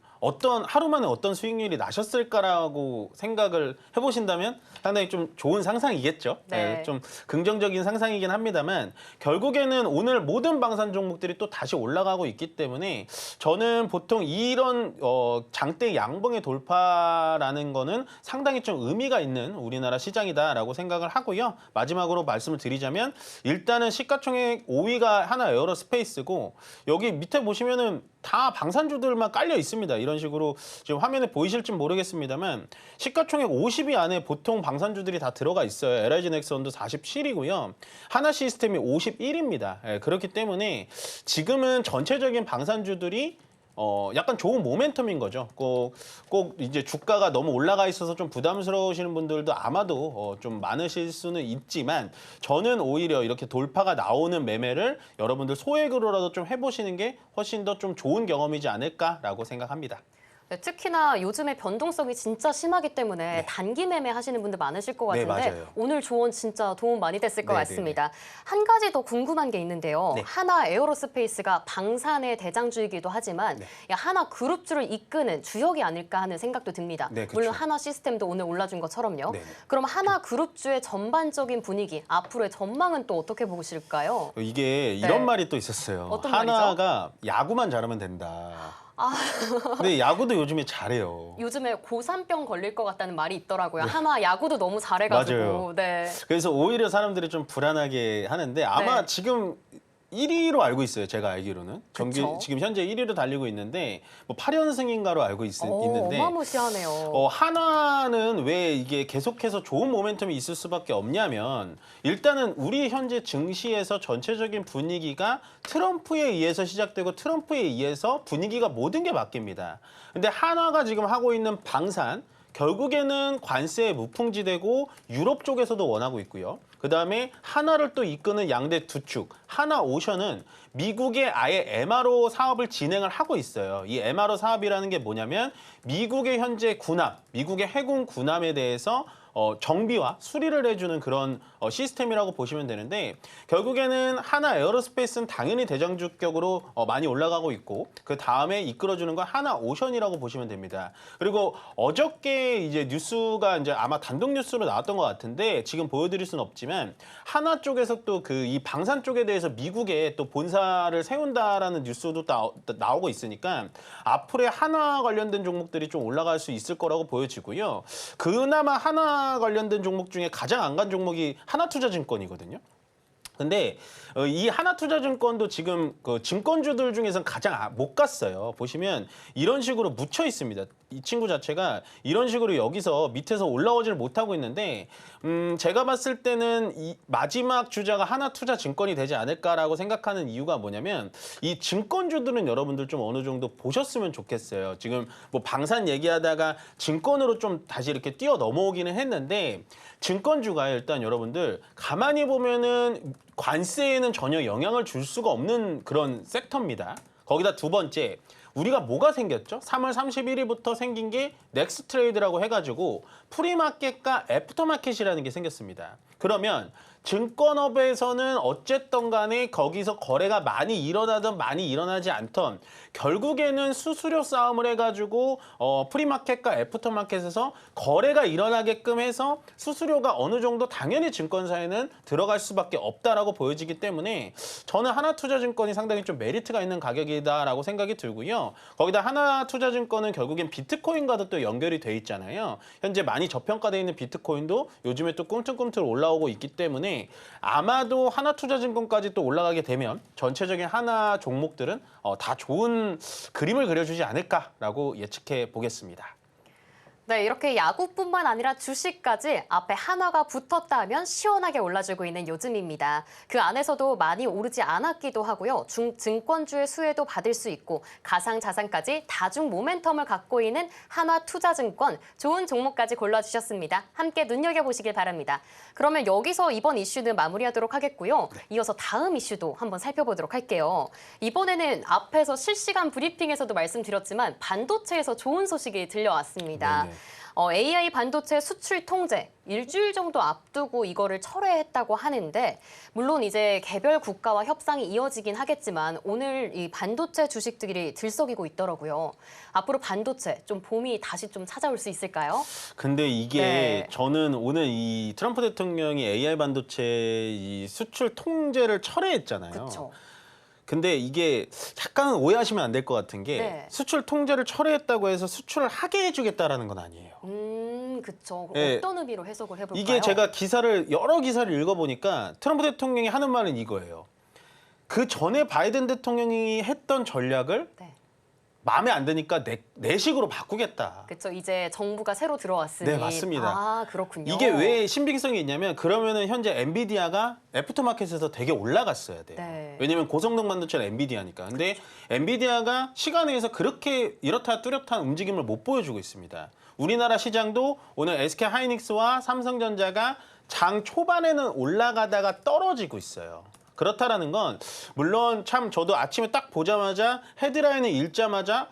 하루 만에 어떤 수익률이 나셨을까라고 생각을 해보신다면 상당히 좀 좋은 상상이겠죠. 네. 좀 긍정적인 상상이긴 합니다만 결국에는 오늘 모든 방산 종목들이 또 다시 올라가고 있기 때문에 저는 보통 이런 장대 양봉의 돌파라는 거는 상당히 좀 의미가 있는 우리나라 시장이다라고 생각을 하고요. 마지막으로 말씀을 드리자면 일단은 시가총액 5위가 하나 에어로스페이스고 여기 밑에 보시면은 다 방산주들만 깔려 있습니다. 이런 이런 식으로 지금 화면에 보이실지 모르겠습니다만 시가총액 50위 안에 보통 방산주들이 다 들어가 있어요. LIG 넥슨도 47이고요. 하나 시스템이 51입니다. 예, 그렇기 때문에 지금은 전체적인 방산주들이 약간 좋은 모멘텀인 거죠. 꼭 이제 주가가 너무 올라가 있어서 좀 부담스러우시는 분들도 아마도 좀 많으실 수는 있지만 저는 오히려 이렇게 돌파가 나오는 매매를 여러분들 소액으로라도 좀 해보시는 게 훨씬 더 좀 좋은 경험이지 않을까라고 생각합니다. 네, 특히나 요즘에 변동성이 진짜 심하기 때문에 단기 매매 하시는 분들 많으실 것 네, 같은데 맞아요. 오늘 조언 진짜 도움 많이 됐을 것 네, 같습니다. 한 가지 더 궁금한 게 있는데요. 네. 하나 에어로스페이스가 방산의 대장주이기도 하지만 하나 그룹주를 이끄는 주역이 아닐까 하는 생각도 듭니다. 네, 그쵸. 물론 하나 시스템도 오늘 올라준 것처럼요. 네. 그럼 하나 그룹주의 전반적인 분위기, 앞으로의 전망은 또 어떻게 보실까요? 이게 이런 말이 또 있었어요. 어떤 말이죠? 하나가 야구만 잘하면 된다. 근데 야구도 요즘에 잘해요. 요즘에 고산병 걸릴 것 같다는 말이 있더라고요. 하나 야구도 너무 잘해가지고. 맞아요. 네. 그래서 오히려 사람들이 좀 불안하게 하는데 아마 네. 지금 1위로 알고 있어요. 제가 알기로는. 그쵸. 지금 현재 1위로 달리고 있는데 뭐 8연승인가로 알고 있는데 어마무시하네요. 하나는 왜 이게 계속해서 좋은 모멘텀이 있을 수밖에 없냐면 일단은 우리 현재 증시에서 전체적인 분위기가 트럼프에 의해서 시작되고 트럼프에 의해서 분위기가 모든 게 바뀝니다. 근데 하나가 지금 하고 있는 방산 결국에는 관세에 무풍지대고 유럽 쪽에서도 원하고 있고요. 그다음에 하나를 또 이끄는 양대 두 축, 하나오션은 미국의 아예 MRO 사업을 진행을 하고 있어요. 이 MRO 사업이라는 게 뭐냐면 미국의 현재 군함, 미국의 해군 군함에 대해서 정비와 수리를 해주는 그런 시스템이라고 보시면 되는데 결국에는 하나 에어로스페이스는 당연히 대장주격으로 많이 올라가고 있고 그 다음에 이끌어주는 건 하나 오션이라고 보시면 됩니다. 그리고 어저께 이제 뉴스가 이제 아마 단독 뉴스로 나왔던 것 같은데 지금 보여드릴 수는 없지만 하나 쪽에서 또 그 이 방산 쪽에 대해서 미국에 또 본사를 세운다라는 뉴스도 나오고 있으니까 앞으로의 하나 관련된 종목들이 좀 올라갈 수 있을 거라고 보여지고요. 그나마 하나 관련된 종목 중에 가장 안 간 종목이 하나투자증권이거든요. 근데 이 하나투자증권도 지금 그 증권주들 중에서는 가장 못 갔어요. 보시면 이런 식으로 묻혀 있습니다. 이 친구 자체가 이런 식으로 여기서 밑에서 올라오지를 못하고 있는데 제가 봤을 때는 이 마지막 주자가 하나투자증권이 되지 않을까라고 생각하는 이유가 뭐냐면 이 증권주들은 여러분들 좀 어느 정도 보셨으면 좋겠어요. 지금 뭐 방산 얘기하다가 증권으로 좀 다시 이렇게 뛰어 넘어오기는 했는데 증권주가 일단 여러분들 가만히 보면은 관세에는 전혀 영향을 줄 수가 없는 그런 섹터입니다. 거기다 두 번째, 우리가 뭐가 생겼죠? 3월 31일부터 생긴 게 넥스트레이드라고 해가지고 프리마켓과 애프터마켓이라는 게 생겼습니다. 그러면 증권업에서는 어쨌든 간에 거기서 거래가 많이 일어나든 많이 일어나지 않던 결국에는 수수료 싸움을 해가지고 프리마켓과 애프터마켓에서 거래가 일어나게끔 해서 수수료가 어느 정도 당연히 증권사에는 들어갈 수밖에 없다라고 보여지기 때문에 저는 하나투자증권이 상당히 좀 메리트가 있는 가격이다라고 생각이 들고요. 거기다 하나투자증권은 결국엔 비트코인과도 또 연결이 돼 있잖아요. 현재 많이 저평가되어 있는 비트코인도 요즘에 또 꿈틀꿈틀 올라오고 있기 때문에 아마도 하나투자증권까지 또 올라가게 되면 전체적인 하나 종목들은 다 좋은 그림을 그려주지 않을까라고 예측해 보겠습니다. 네, 이렇게 야구뿐만 아니라 주식까지 앞에 하나가 붙었다 하면 시원하게 올라주고 있는 요즘입니다. 그 안에서도 많이 오르지 않았기도 하고요. 증권주의 수혜도 받을 수 있고 가상자산까지 다중 모멘텀을 갖고 있는 하나투자증권 좋은 종목까지 골라주셨습니다. 함께 눈여겨보시길 바랍니다. 그러면 여기서 이번 이슈는 마무리하도록 하겠고요. 이어서 다음 이슈도 한번 살펴보도록 할게요. 이번에는 앞에서 실시간 브리핑에서도 말씀드렸지만 반도체에서 좋은 소식이 들려왔습니다. 네네. AI 반도체 수출 통제 일주일 정도 앞두고 이거를 철회했다고 하는데 물론 이제 개별 국가와 협상이 이어지긴 하겠지만 오늘 이 반도체 주식들이 들썩이고 있더라고요. 앞으로 반도체 좀 봄이 다시 좀 찾아올 수 있을까요? 근데 이게 네. 저는 오늘 이 트럼프 대통령이 AI 반도체 이 수출 통제를 철회했잖아요. 그렇죠. 근데 이게 약간 오해하시면 안 될 것 같은 게 네. 수출 통제를 철회했다고 해서 수출을 하게 해주겠다라는 건 아니에요. 그렇죠. 네. 어떤 의미로 해석을 해볼까요? 이게 제가 여러 기사를 읽어보니까 트럼프 대통령이 하는 말은 이거예요. 그 전에 바이든 대통령이 했던 전략을 네. 마음에 안 드니까 내식으로 바꾸겠다. 그렇죠. 이제 정부가 새로 들어왔으니. 네, 맞습니다. 아, 그렇군요. 이게 왜 신빙성이 있냐면 그러면은 현재 엔비디아가 애프터마켓에서 되게 올라갔어야 돼요. 네. 왜냐면 고성능 반도체는 엔비디아니까. 근데 엔비디아가 시간에서 그렇게 이렇다 뚜렷한 움직임을 못 보여주고 있습니다. 우리나라 시장도 오늘 SK 하이닉스와 삼성전자가 장 초반에는 올라가다가 떨어지고 있어요. 그렇다라는 건 물론 참 저도 아침에 딱 보자마자 헤드라인을 읽자마자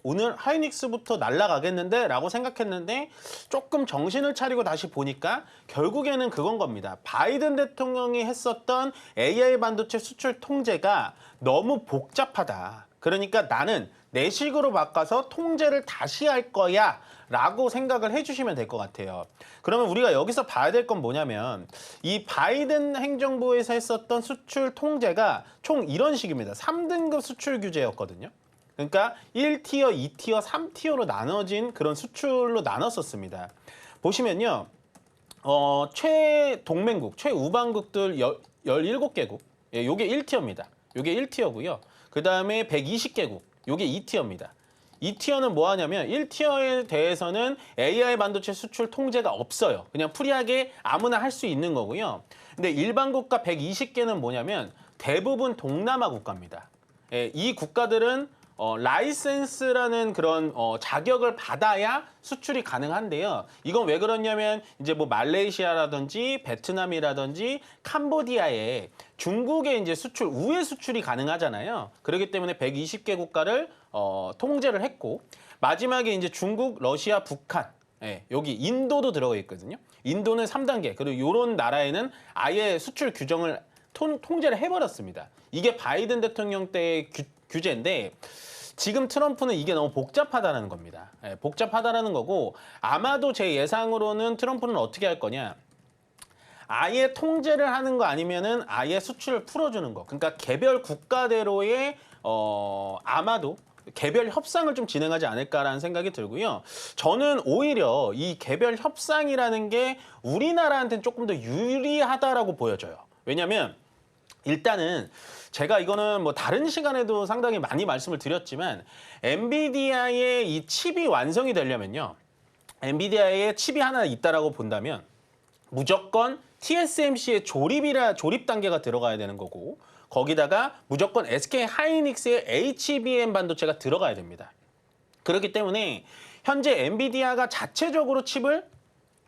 오늘 하이닉스부터 날아가겠는데 라고 생각했는데 조금 정신을 차리고 다시 보니까 결국에는 그건 겁니다. 바이든 대통령이 했었던 AI 반도체 수출 통제가 너무 복잡하다. 그러니까 나는 내식으로 바꿔서 통제를 다시 할 거야 라고 생각을 해주시면 될 것 같아요. 그러면 우리가 여기서 봐야 될 건 뭐냐면 이 바이든 행정부에서 했었던 수출 통제가 총 이런 식입니다. 3등급 수출 규제였거든요. 그러니까 1티어, 2티어, 3티어로 나눠진 그런 수출로 나눴었습니다. 보시면요. 최동맹국, 최우방국들 17개국. 예, 요게 1티어입니다. 요게 1티어고요. 그다음에 120개국. 요게 2티어입니다. 2티어는 뭐 하냐면 1티어에 대해서는 AI 반도체 수출 통제가 없어요. 그냥 프리하게 아무나 할 수 있는 거고요. 근데 일반 국가 120개는 뭐냐면 대부분 동남아 국가입니다. 예, 이 국가들은 라이센스라는 그런 자격을 받아야 수출이 가능한데요. 이건 왜 그러냐면 이제 뭐 말레이시아라든지 베트남이라든지 캄보디아에 중국의 이제 수출 우회 수출이 가능하잖아요. 그렇기 때문에 120개 국가를 통제를 했고 마지막에 이제 중국, 러시아, 북한 예, 여기 인도도 들어가 있거든요. 인도는 3단계 그리고 이런 나라에는 아예 수출 규정을 통제를 해버렸습니다. 이게 바이든 대통령 때의 규제인데 지금 트럼프는 이게 너무 복잡하다는 겁니다. 예, 복잡하다는 거고 아마도 제 예상으로는 트럼프는 어떻게 할 거냐. 아예 통제를 하는 거 아니면은 아예 수출을 풀어주는 거. 그러니까 개별 국가대로의 아마도 개별 협상을 좀 진행하지 않을까라는 생각이 들고요. 저는 오히려 이 개별 협상이라는 게 우리나라한테는 조금 더 유리하다라고 보여져요. 왜냐하면 일단은 제가 이거는 뭐 다른 시간에도 상당히 많이 말씀을 드렸지만 엔비디아의 이 칩이 완성이 되려면요. 엔비디아에 칩이 하나 있다라고 본다면 무조건 TSMC의 조립 단계가 들어가야 되는 거고 거기다가 무조건 SK 하이닉스의 HBM 반도체가 들어가야 됩니다. 그렇기 때문에 현재 엔비디아가 자체적으로 칩을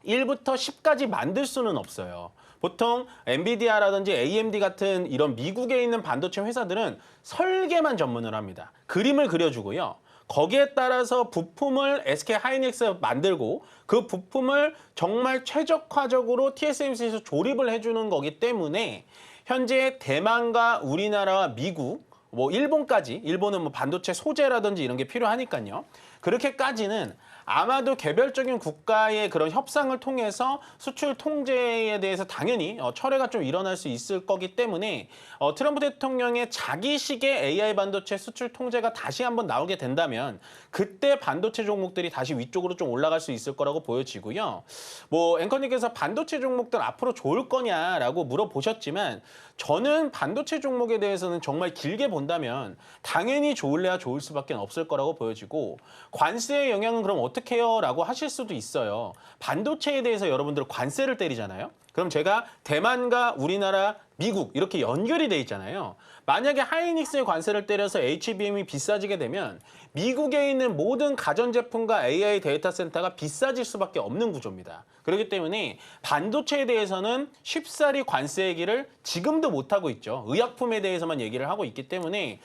1부터 10까지 만들 수는 없어요. 보통 엔비디아라든지 AMD 같은 이런 미국에 있는 반도체 회사들은 설계만 전문을 합니다. 그림을 그려주고요. 거기에 따라서 부품을 SK 하이닉스가 만들고 그 부품을 정말 최적화적으로 TSMC에서 조립을 해주는 거기 때문에 현재 대만과 우리나라와 미국, 뭐 일본까지, 일본은 뭐 반도체 소재라든지 이런 게 필요하니까요. 그렇게까지는 아마도 개별적인 국가의 그런 협상을 통해서 수출 통제에 대해서 당연히 철회가 좀 일어날 수 있을 거기 때문에 트럼프 대통령의 자기식의 AI 반도체 수출 통제가 다시 한번 나오게 된다면 그때 반도체 종목들이 다시 위쪽으로 좀 올라갈 수 있을 거라고 보여지고요. 뭐 앵커님께서 반도체 종목들 앞으로 좋을 거냐라고 물어보셨지만 저는 반도체 종목에 대해서는 정말 길게 본다면 당연히 좋을래야 좋을 수밖에 없을 거라고 보여지고 관세의 영향은 그럼 어떻게 해요? 라고 하실 수도 있어요. 반도체에 대해서 여러분들 관세를 때리잖아요. 그럼 제가 대만과 우리나라, 미국 이렇게 연결이 돼 있잖아요. 만약에 하이닉스의 관세를 때려서 HBM이 비싸지게 되면 미국에 있는 모든 가전제품과 AI 데이터 센터가 비싸질 수밖에 없는 구조입니다. 그렇기 때문에 반도체에 대해서는 쉽사리 관세 얘기를 지금도 못하고 있죠. 의약품에 대해서만 얘기를 하고 있기 때문에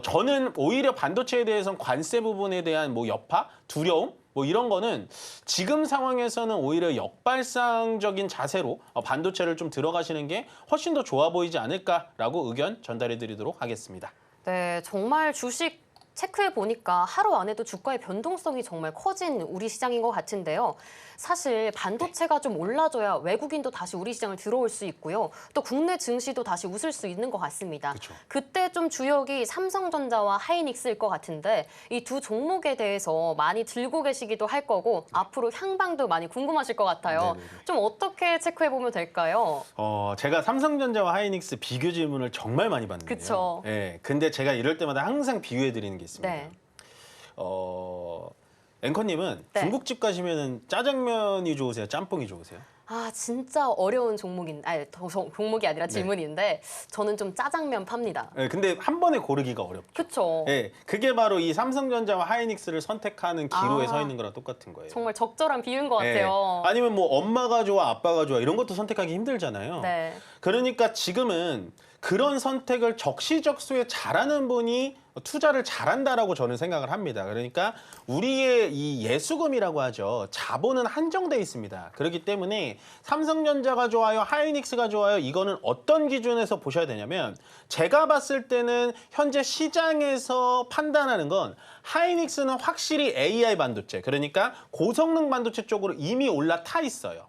저는 오히려 반도체에 대해서는 관세 부분에 대한 뭐 여파, 두려움 뭐 이런 거는 지금 상황에서는 오히려 역발상적인 자세로 반도체를 좀 들어가시는 게 훨씬 더 좋아 보이지 않을까라고 의견 전달해 드리도록 하겠습니다. 네, 정말 주식 체크해 보니까 하루 안에도 주가의 변동성이 정말 커진 우리 시장인 것 같은데요. 사실 반도체가 좀 올라줘야 외국인도 다시 우리 시장을 들어올 수 있고요. 또 국내 증시도 다시 웃을 수 있는 것 같습니다. 그쵸. 그때 좀 주역이 삼성전자와 하이닉스일 것 같은데 이 두 종목에 대해서 많이 들고 계시기도 할 거고 앞으로 향방도 많이 궁금하실 것 같아요. 네네네. 좀 어떻게 체크해 보면 될까요? 제가 삼성전자와 하이닉스 비교 질문을 정말 많이 받는데요. 그쵸. 예, 근데 제가 이럴 때마다 항상 비교해 드리는 게 있습니다. 네. 앵커님은 네. 중국집 가시면은 짜장면이 좋으세요? 짬뽕이 좋으세요? 아, 진짜 어려운 종목이 아니라 질문인데 저는 좀 짜장면 팝니다. 네, 근데 한 번에 고르기가 어렵죠. 그쵸? 네, 그게 바로 이 삼성전자와 하이닉스를 선택하는 기로에 서 있는 거랑 똑같은 거예요. 정말 적절한 비유인 것 네. 같아요. 아니면 뭐 엄마가 좋아, 아빠가 좋아 이런 것도 선택하기 힘들잖아요. 네. 그러니까 지금은 그런 선택을 적시적소에 잘하는 분이 투자를 잘한다라고 저는 생각을 합니다. 그러니까 우리의 이 예수금이라고 하죠. 자본은 한정돼 있습니다. 그렇기 때문에 삼성전자가 좋아요, 하이닉스가 좋아요. 이거는 어떤 기준에서 보셔야 되냐면 제가 봤을 때는 현재 시장에서 판단하는 건 하이닉스는 확실히 AI 반도체, 그러니까 고성능 반도체 쪽으로 이미 올라타 있어요.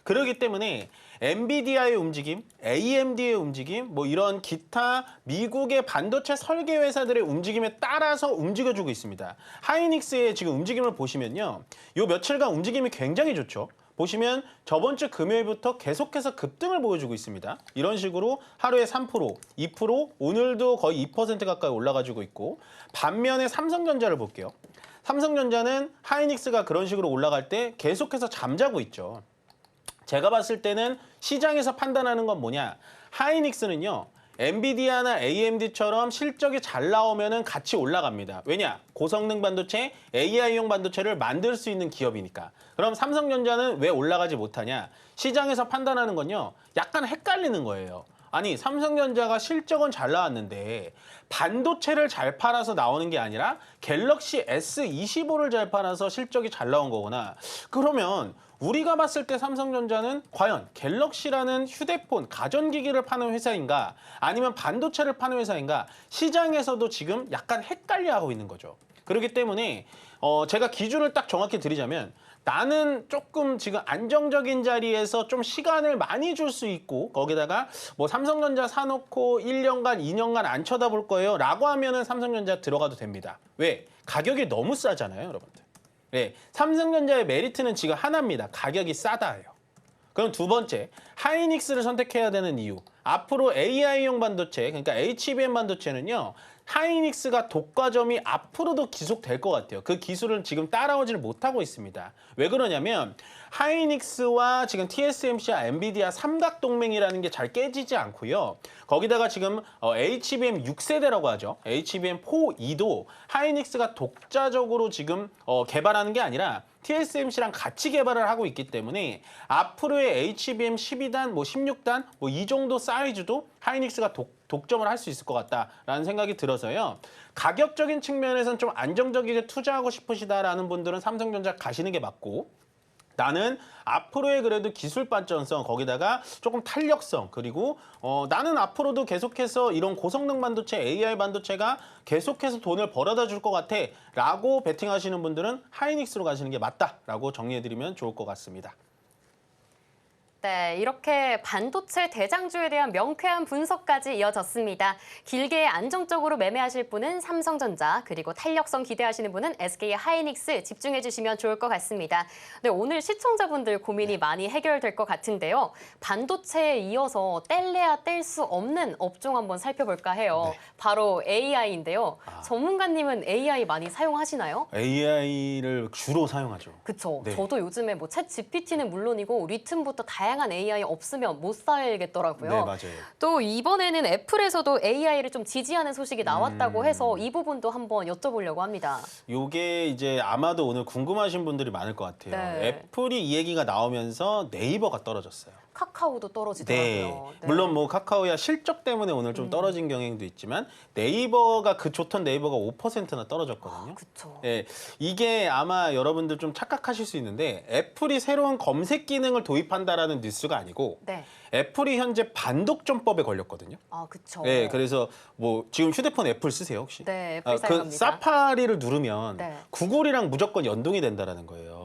그렇기 때문에 엔비디아의 움직임, AMD의 움직임, 뭐 이런 기타 미국의 반도체 설계 회사들의 움직임에 따라서 움직여주고 있습니다. 하이닉스의 지금 움직임을 보시면요. 요 며칠간 움직임이 굉장히 좋죠. 보시면 저번 주 금요일부터 계속해서 급등을 보여주고 있습니다. 이런 식으로 하루에 3%, 2%, 오늘도 거의 2% 가까이 올라가지고 있고, 반면에 삼성전자를 볼게요. 삼성전자는 하이닉스가 그런 식으로 올라갈 때 계속해서 잠자고 있죠. 제가 봤을 때는 시장에서 판단하는 건 뭐냐? 하이닉스는요. 엔비디아나 AMD처럼 실적이 잘 나오면은 같이 올라갑니다. 왜냐? 고성능 반도체, AI용 반도체를 만들 수 있는 기업이니까. 그럼 삼성전자는 왜 올라가지 못하냐? 시장에서 판단하는 건요. 약간 헷갈리는 거예요. 아니, 삼성전자가 실적은 잘 나왔는데 반도체를 잘 팔아서 나오는 게 아니라 갤럭시 S25를 잘 팔아서 실적이 잘 나온 거구나. 그러면 우리가 봤을 때 삼성전자는 과연 갤럭시라는 휴대폰, 가전기기를 파는 회사인가 아니면 반도체를 파는 회사인가 시장에서도 지금 약간 헷갈려하고 있는 거죠. 그렇기 때문에 제가 기준을 딱 정확히 드리자면 나는 조금 지금 안정적인 자리에서 좀 시간을 많이 줄 수 있고 거기다가 뭐 삼성전자 사놓고 1년간, 2년간 안 쳐다볼 거예요 라고 하면은 삼성전자 들어가도 됩니다. 왜? 가격이 너무 싸잖아요, 여러분들. 네, 삼성전자의 메리트는 지금 하나입니다. 가격이 싸다예요. 그럼 두 번째, 하이닉스를 선택해야 되는 이유. 앞으로 AI용 반도체, 그러니까 HBM 반도체는요. 하이닉스가 독과점이 앞으로도 지속될 것 같아요. 그 기술을 지금 따라오지를 못하고 있습니다. 왜 그러냐면 하이닉스와 지금 TSMC와 엔비디아 삼각동맹이라는 게 잘 깨지지 않고요. 거기다가 지금 HBM 6세대라고 하죠. HBM4E도 하이닉스가 독자적으로 지금 개발하는 게 아니라 TSMC랑 같이 개발을 하고 있기 때문에 앞으로의 HBM 12단, 뭐 16단, 뭐 이 정도 사이즈도 하이닉스가 독점을 할 수 있을 것 같다라는 생각이 들어서요. 가격적인 측면에서는 좀 안정적이게 투자하고 싶으시다라는 분들은 삼성전자 가시는 게 맞고 나는 앞으로의 그래도 기술 발전성 거기다가 조금 탄력성 그리고 나는 앞으로도 계속해서 이런 고성능 반도체 AI 반도체가 계속해서 돈을 벌어다 줄 것 같아 라고 베팅하시는 분들은 하이닉스로 가시는 게 맞다라고 정리해드리면 좋을 것 같습니다. 네, 이렇게 반도체 대장주에 대한 명쾌한 분석까지 이어졌습니다. 길게 안정적으로 매매하실 분은 삼성전자, 그리고 탄력성 기대하시는 분은 SK 하이닉스 집중해 주시면 좋을 것 같습니다. 네, 오늘 시청자분들 고민이 많이 해결될 것 같은데요. 반도체에 이어서 뗄래야 뗄 수 없는 업종 한번 살펴볼까 해요. 네. 바로 AI인데요. 전문가님은 AI 많이 사용하시나요? AI를 주로 사용하죠. 그쵸. 네. 저도 요즘에 뭐 챗 GPT는 물론이고 리튼부터 다양한 AI 없으면 못 살겠더라고요. 네, 맞아요. 또 이번에는 애플에서도 AI를 좀 지지하는 소식이 나왔다고 해서 이 부분도 한번 여쭤보려고 합니다. 요게 이제 아마도 오늘 궁금하신 분들이 많을 것 같아요. 네. 애플이 이 얘기가 나오면서 네이버가 떨어졌어요. 카카오도 떨어지더라고요. 네. 물론 뭐 카카오야 실적 때문에 오늘 좀 떨어진 경향도 있지만 네이버가 그 좋던 네이버가 5%나 떨어졌거든요. 그쵸. 예, 이게 아마 여러분들 좀 착각하실 수 있는데 애플이 새로운 검색 기능을 도입한다라는 뉴스가 아니고 네. 애플이 현재 반독점법에 걸렸거든요. 아, 그쵸. 예, 그래서 뭐 지금 휴대폰 애플 쓰세요 혹시? 네, 애플 그 사용합니다. 사파리를 누르면 네. 구글이랑 무조건 연동이 된다라는 거예요.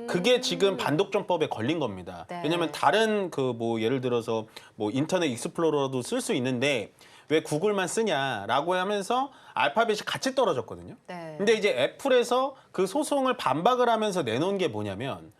그게 지금 반독점법에 걸린 겁니다. 네. 왜냐면 다른 그 뭐 예를 들어서 뭐 인터넷 익스플로러도 쓸 수 있는데 왜 구글만 쓰냐라고 하면서 알파벳이 같이 떨어졌거든요. 네. 근데 이제 애플에서 그 소송을 반박을 하면서 내놓은 게 뭐냐면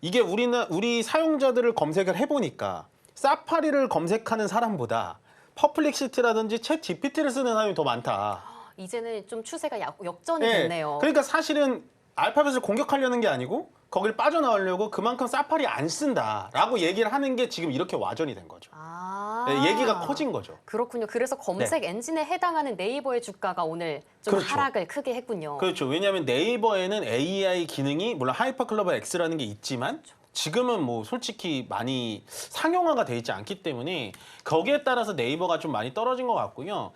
이게 우리 사용자들을 검색을 해보니까 사파리를 검색하는 사람보다 퍼플렉시티라든지 챗 GPT를 쓰는 사람이 더 많다. 이제는 좀 추세가 역전이 네. 됐네요. 그러니까 사실은 알파벳을 공격하려는 게 아니고 거길 빠져나오려고 그만큼 사파리 안 쓴다라고 얘기를 하는 게 지금 이렇게 와전이 된 거죠. 아, 네, 얘기가 커진 거죠. 그렇군요. 그래서 검색 엔진에 해당하는 네이버의 주가가 오늘 좀 그렇죠. 하락을 크게 했군요. 그렇죠. 왜냐하면 네이버에는 AI 기능이 물론 하이퍼클로버 X라는 게 있지만 지금은 뭐 솔직히 많이 상용화가 돼 있지 않기 때문에 거기에 따라서 네이버가 좀 많이 떨어진 것 같고요.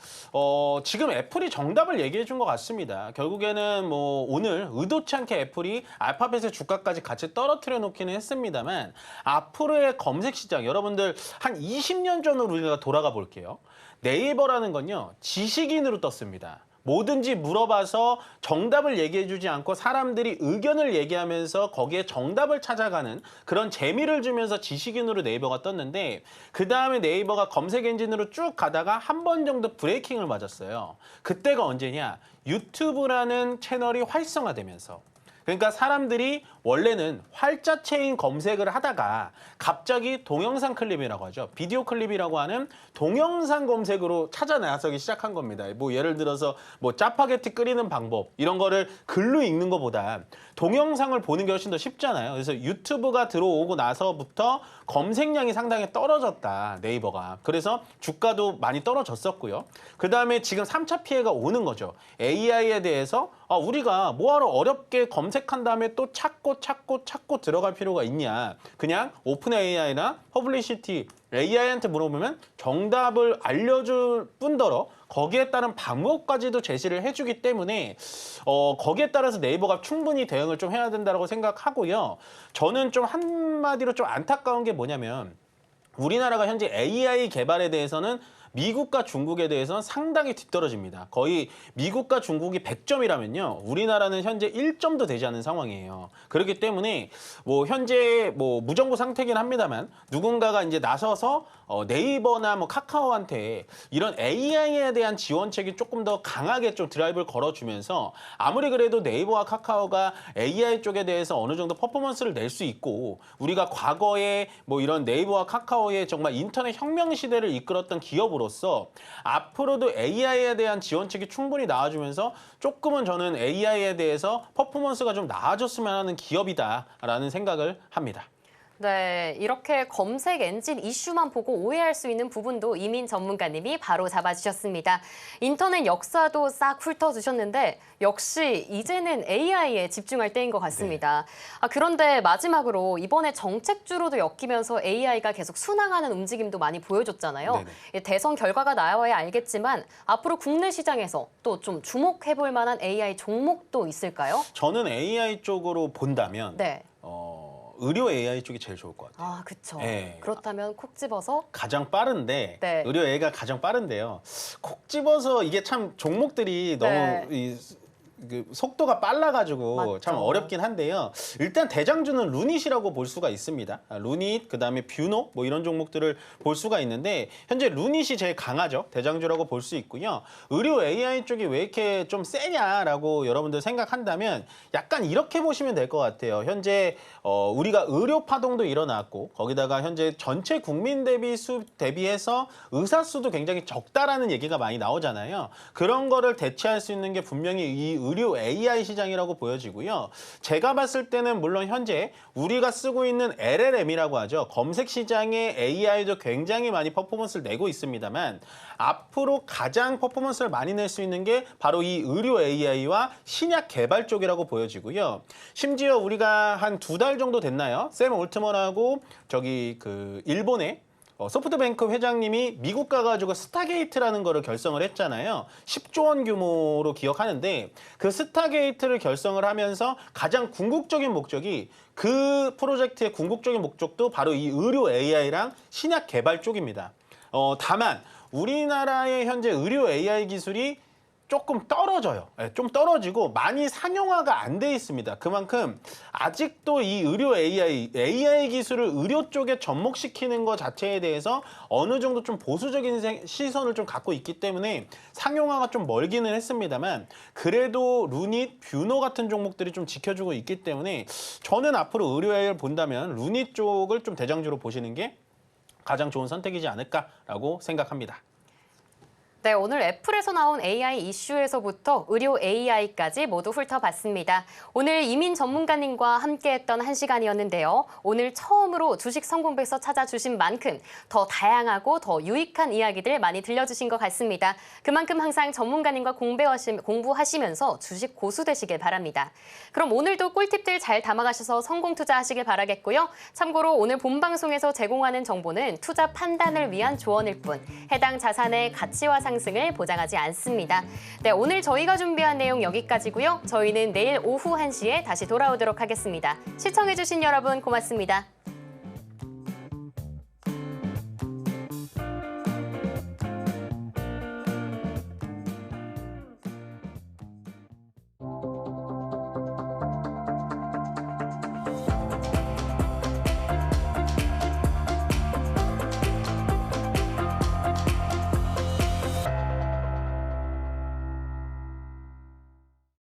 지금 애플이 정답을 얘기해 준 것 같습니다. 결국에는 뭐 오늘 의도치 않게 애플이 알파벳의 주가까지 같이 떨어뜨려 놓기는 했습니다만 앞으로의 검색 시장 여러분들 한 20년 전으로 우리가 돌아가 볼게요. 네이버라는 건요. 지식인으로 떴습니다. 뭐든지 물어봐서 정답을 얘기해주지 않고 사람들이 의견을 얘기하면서 거기에 정답을 찾아가는 그런 재미를 주면서 지식인으로 네이버가 떴는데 그 다음에 네이버가 검색 엔진으로 쭉 가다가 한 번 정도 브레이킹을 맞았어요. 그때가 언제냐? 유튜브라는 채널이 활성화되면서 그러니까 사람들이 원래는 활자체인 검색을 하다가 갑자기 동영상 클립이라고 하죠. 비디오 클립이라고 하는 동영상 검색으로 찾아 나서기 시작한 겁니다. 뭐 예를 들어서 뭐 짜파게티 끓이는 방법 이런 거를 글로 읽는 것보다 동영상을 보는 게 훨씬 더 쉽잖아요. 그래서 유튜브가 들어오고 나서부터 검색량이 상당히 떨어졌다. 네이버가. 그래서 주가도 많이 떨어졌었고요. 그다음에 지금 3차 피해가 오는 거죠. AI에 대해서 우리가 뭐하러 어렵게 검색한 다음에 또 찾고 들어갈 필요가 있냐. 그냥 오픈 AI나 퍼블리시티 AI한테 물어보면 정답을 알려줄 뿐더러 거기에 따른 방법까지도 제시를 해주기 때문에 거기에 따라서 네이버가 충분히 대응을 좀 해야 된다고 생각하고요. 저는 좀 한마디로 좀 안타까운 게 뭐냐면 우리나라가 현재 AI 개발에 대해서는 미국과 중국에 대해서는 상당히 뒤떨어집니다. 거의 미국과 중국이 100점이라면요. 우리나라는 현재 1점도 되지 않는 상황이에요. 그렇기 때문에 뭐 현재 뭐 무정부 상태긴 합니다만 누군가가 이제 나서서 네이버나 뭐 카카오한테 이런 AI에 대한 지원책이 조금 더 강하게 좀 드라이브를 걸어주면서 아무리 그래도 네이버와 카카오가 AI 쪽에 대해서 어느 정도 퍼포먼스를 낼 수 있고 우리가 과거에 뭐 이런 네이버와 카카오의 정말 인터넷 혁명 시대를 이끌었던 기업으로서 앞으로도 AI에 대한 지원책이 충분히 나와주면서 조금은 저는 AI에 대해서 퍼포먼스가 좀 나아졌으면 하는 기업이다라는 생각을 합니다. 네, 이렇게 검색 엔진 이슈만 보고 오해할 수 있는 부분도 이민 전문가님이 바로 잡아주셨습니다. 인터넷 역사도 싹 훑어주셨는데 역시 이제는 AI에 집중할 때인 것 같습니다. 그런데 마지막으로 이번에 정책주로도 엮이면서 AI가 계속 순항하는 움직임도 많이 보여줬잖아요. 대선 결과가 나와야 알겠지만 앞으로 국내 시장에서 또 좀 주목해볼 만한 AI 종목도 있을까요? 저는 AI 쪽으로 본다면 네. 의료 AI 쪽이 제일 좋을 것 같아요. 그렇죠. 네. 그렇다면 콕 집어서 가장 빠른데 네. 의료 AI가 가장 빠른데요. 콕 집어서 이게 참 종목들이 너무 네. 그 속도가 빨라가지고 맞죠. 참 어렵긴 한데요. 일단 대장주는 루닛이라고 볼 수가 있습니다. 루닛, 그다음에 뷰노 뭐 이런 종목들을 볼 수가 있는데 현재 루닛이 제일 강하죠. 대장주라고 볼 수 있고요. 의료 AI 쪽이 왜 이렇게 좀 세냐라고 여러분들 생각한다면 약간 이렇게 보시면 될 것 같아요. 현재 우리가 의료 파동도 일어났고 거기다가 현재 전체 국민 대비해서 의사 수도 굉장히 적다라는 얘기가 많이 나오잖아요. 그런 거를 대체할 수 있는 게 분명히 이 의료 AI 시장이라고 보여지고요. 제가 봤을 때는 물론 현재 우리가 쓰고 있는 LLM이라고 하죠. 검색 시장의 AI도 굉장히 많이 퍼포먼스를 내고 있습니다만 앞으로 가장 퍼포먼스를 많이 낼 수 있는 게 바로 이 의료 AI와 신약 개발 쪽이라고 보여지고요. 심지어 우리가 한 2달 정도 됐나요? 샘 올트먼하고 저기 그 일본의 소프트뱅크 회장님이 미국 가가지고 스타게이트라는 거를 결성을 했잖아요. 10조 원 규모로 기억하는데 그 스타게이트를 결성을 하면서 가장 궁극적인 목적이 그 프로젝트의 궁극적인 목적도 바로 이 의료 AI랑 신약 개발 쪽입니다. 다만 우리나라의 현재 의료 AI 기술이 조금 떨어져요. 좀 떨어지고 많이 상용화가 안 돼 있습니다. 그만큼 아직도 이 의료 AI 기술을 의료 쪽에 접목시키는 것 자체에 대해서 어느 정도 좀 보수적인 시선을 좀 갖고 있기 때문에 상용화가 좀 멀기는 했습니다만 그래도 루닛, 뷰노 같은 종목들이 좀 지켜주고 있기 때문에 저는 앞으로 의료 AI를 본다면 루닛 쪽을 좀 대장주로 보시는 게 가장 좋은 선택이지 않을까라고 생각합니다. 네, 오늘 애플에서 나온 AI 이슈에서부터 의료 AI까지 모두 훑어봤습니다. 오늘 이민 전문가님과 함께했던 1시간이었는데요. 오늘 처음으로 주식 성공백서 찾아주신 만큼 더 다양하고 더 유익한 이야기들 많이 들려주신 것 같습니다. 그만큼 항상 전문가님과 공부하시면서 주식 고수 되시길 바랍니다. 그럼 오늘도 꿀팁들 잘 담아가셔서 성공 투자하시길 바라겠고요. 참고로 오늘 본방송에서 제공하는 정보는 투자 판단을 위한 조언일 뿐 해당 자산의 가치와 상승을 보장하지 않습니다. 네, 오늘 저희가 준비한 내용 여기까지고요. 저희는 내일 오후 1시에 다시 돌아오도록 하겠습니다. 시청해주신 여러분 고맙습니다.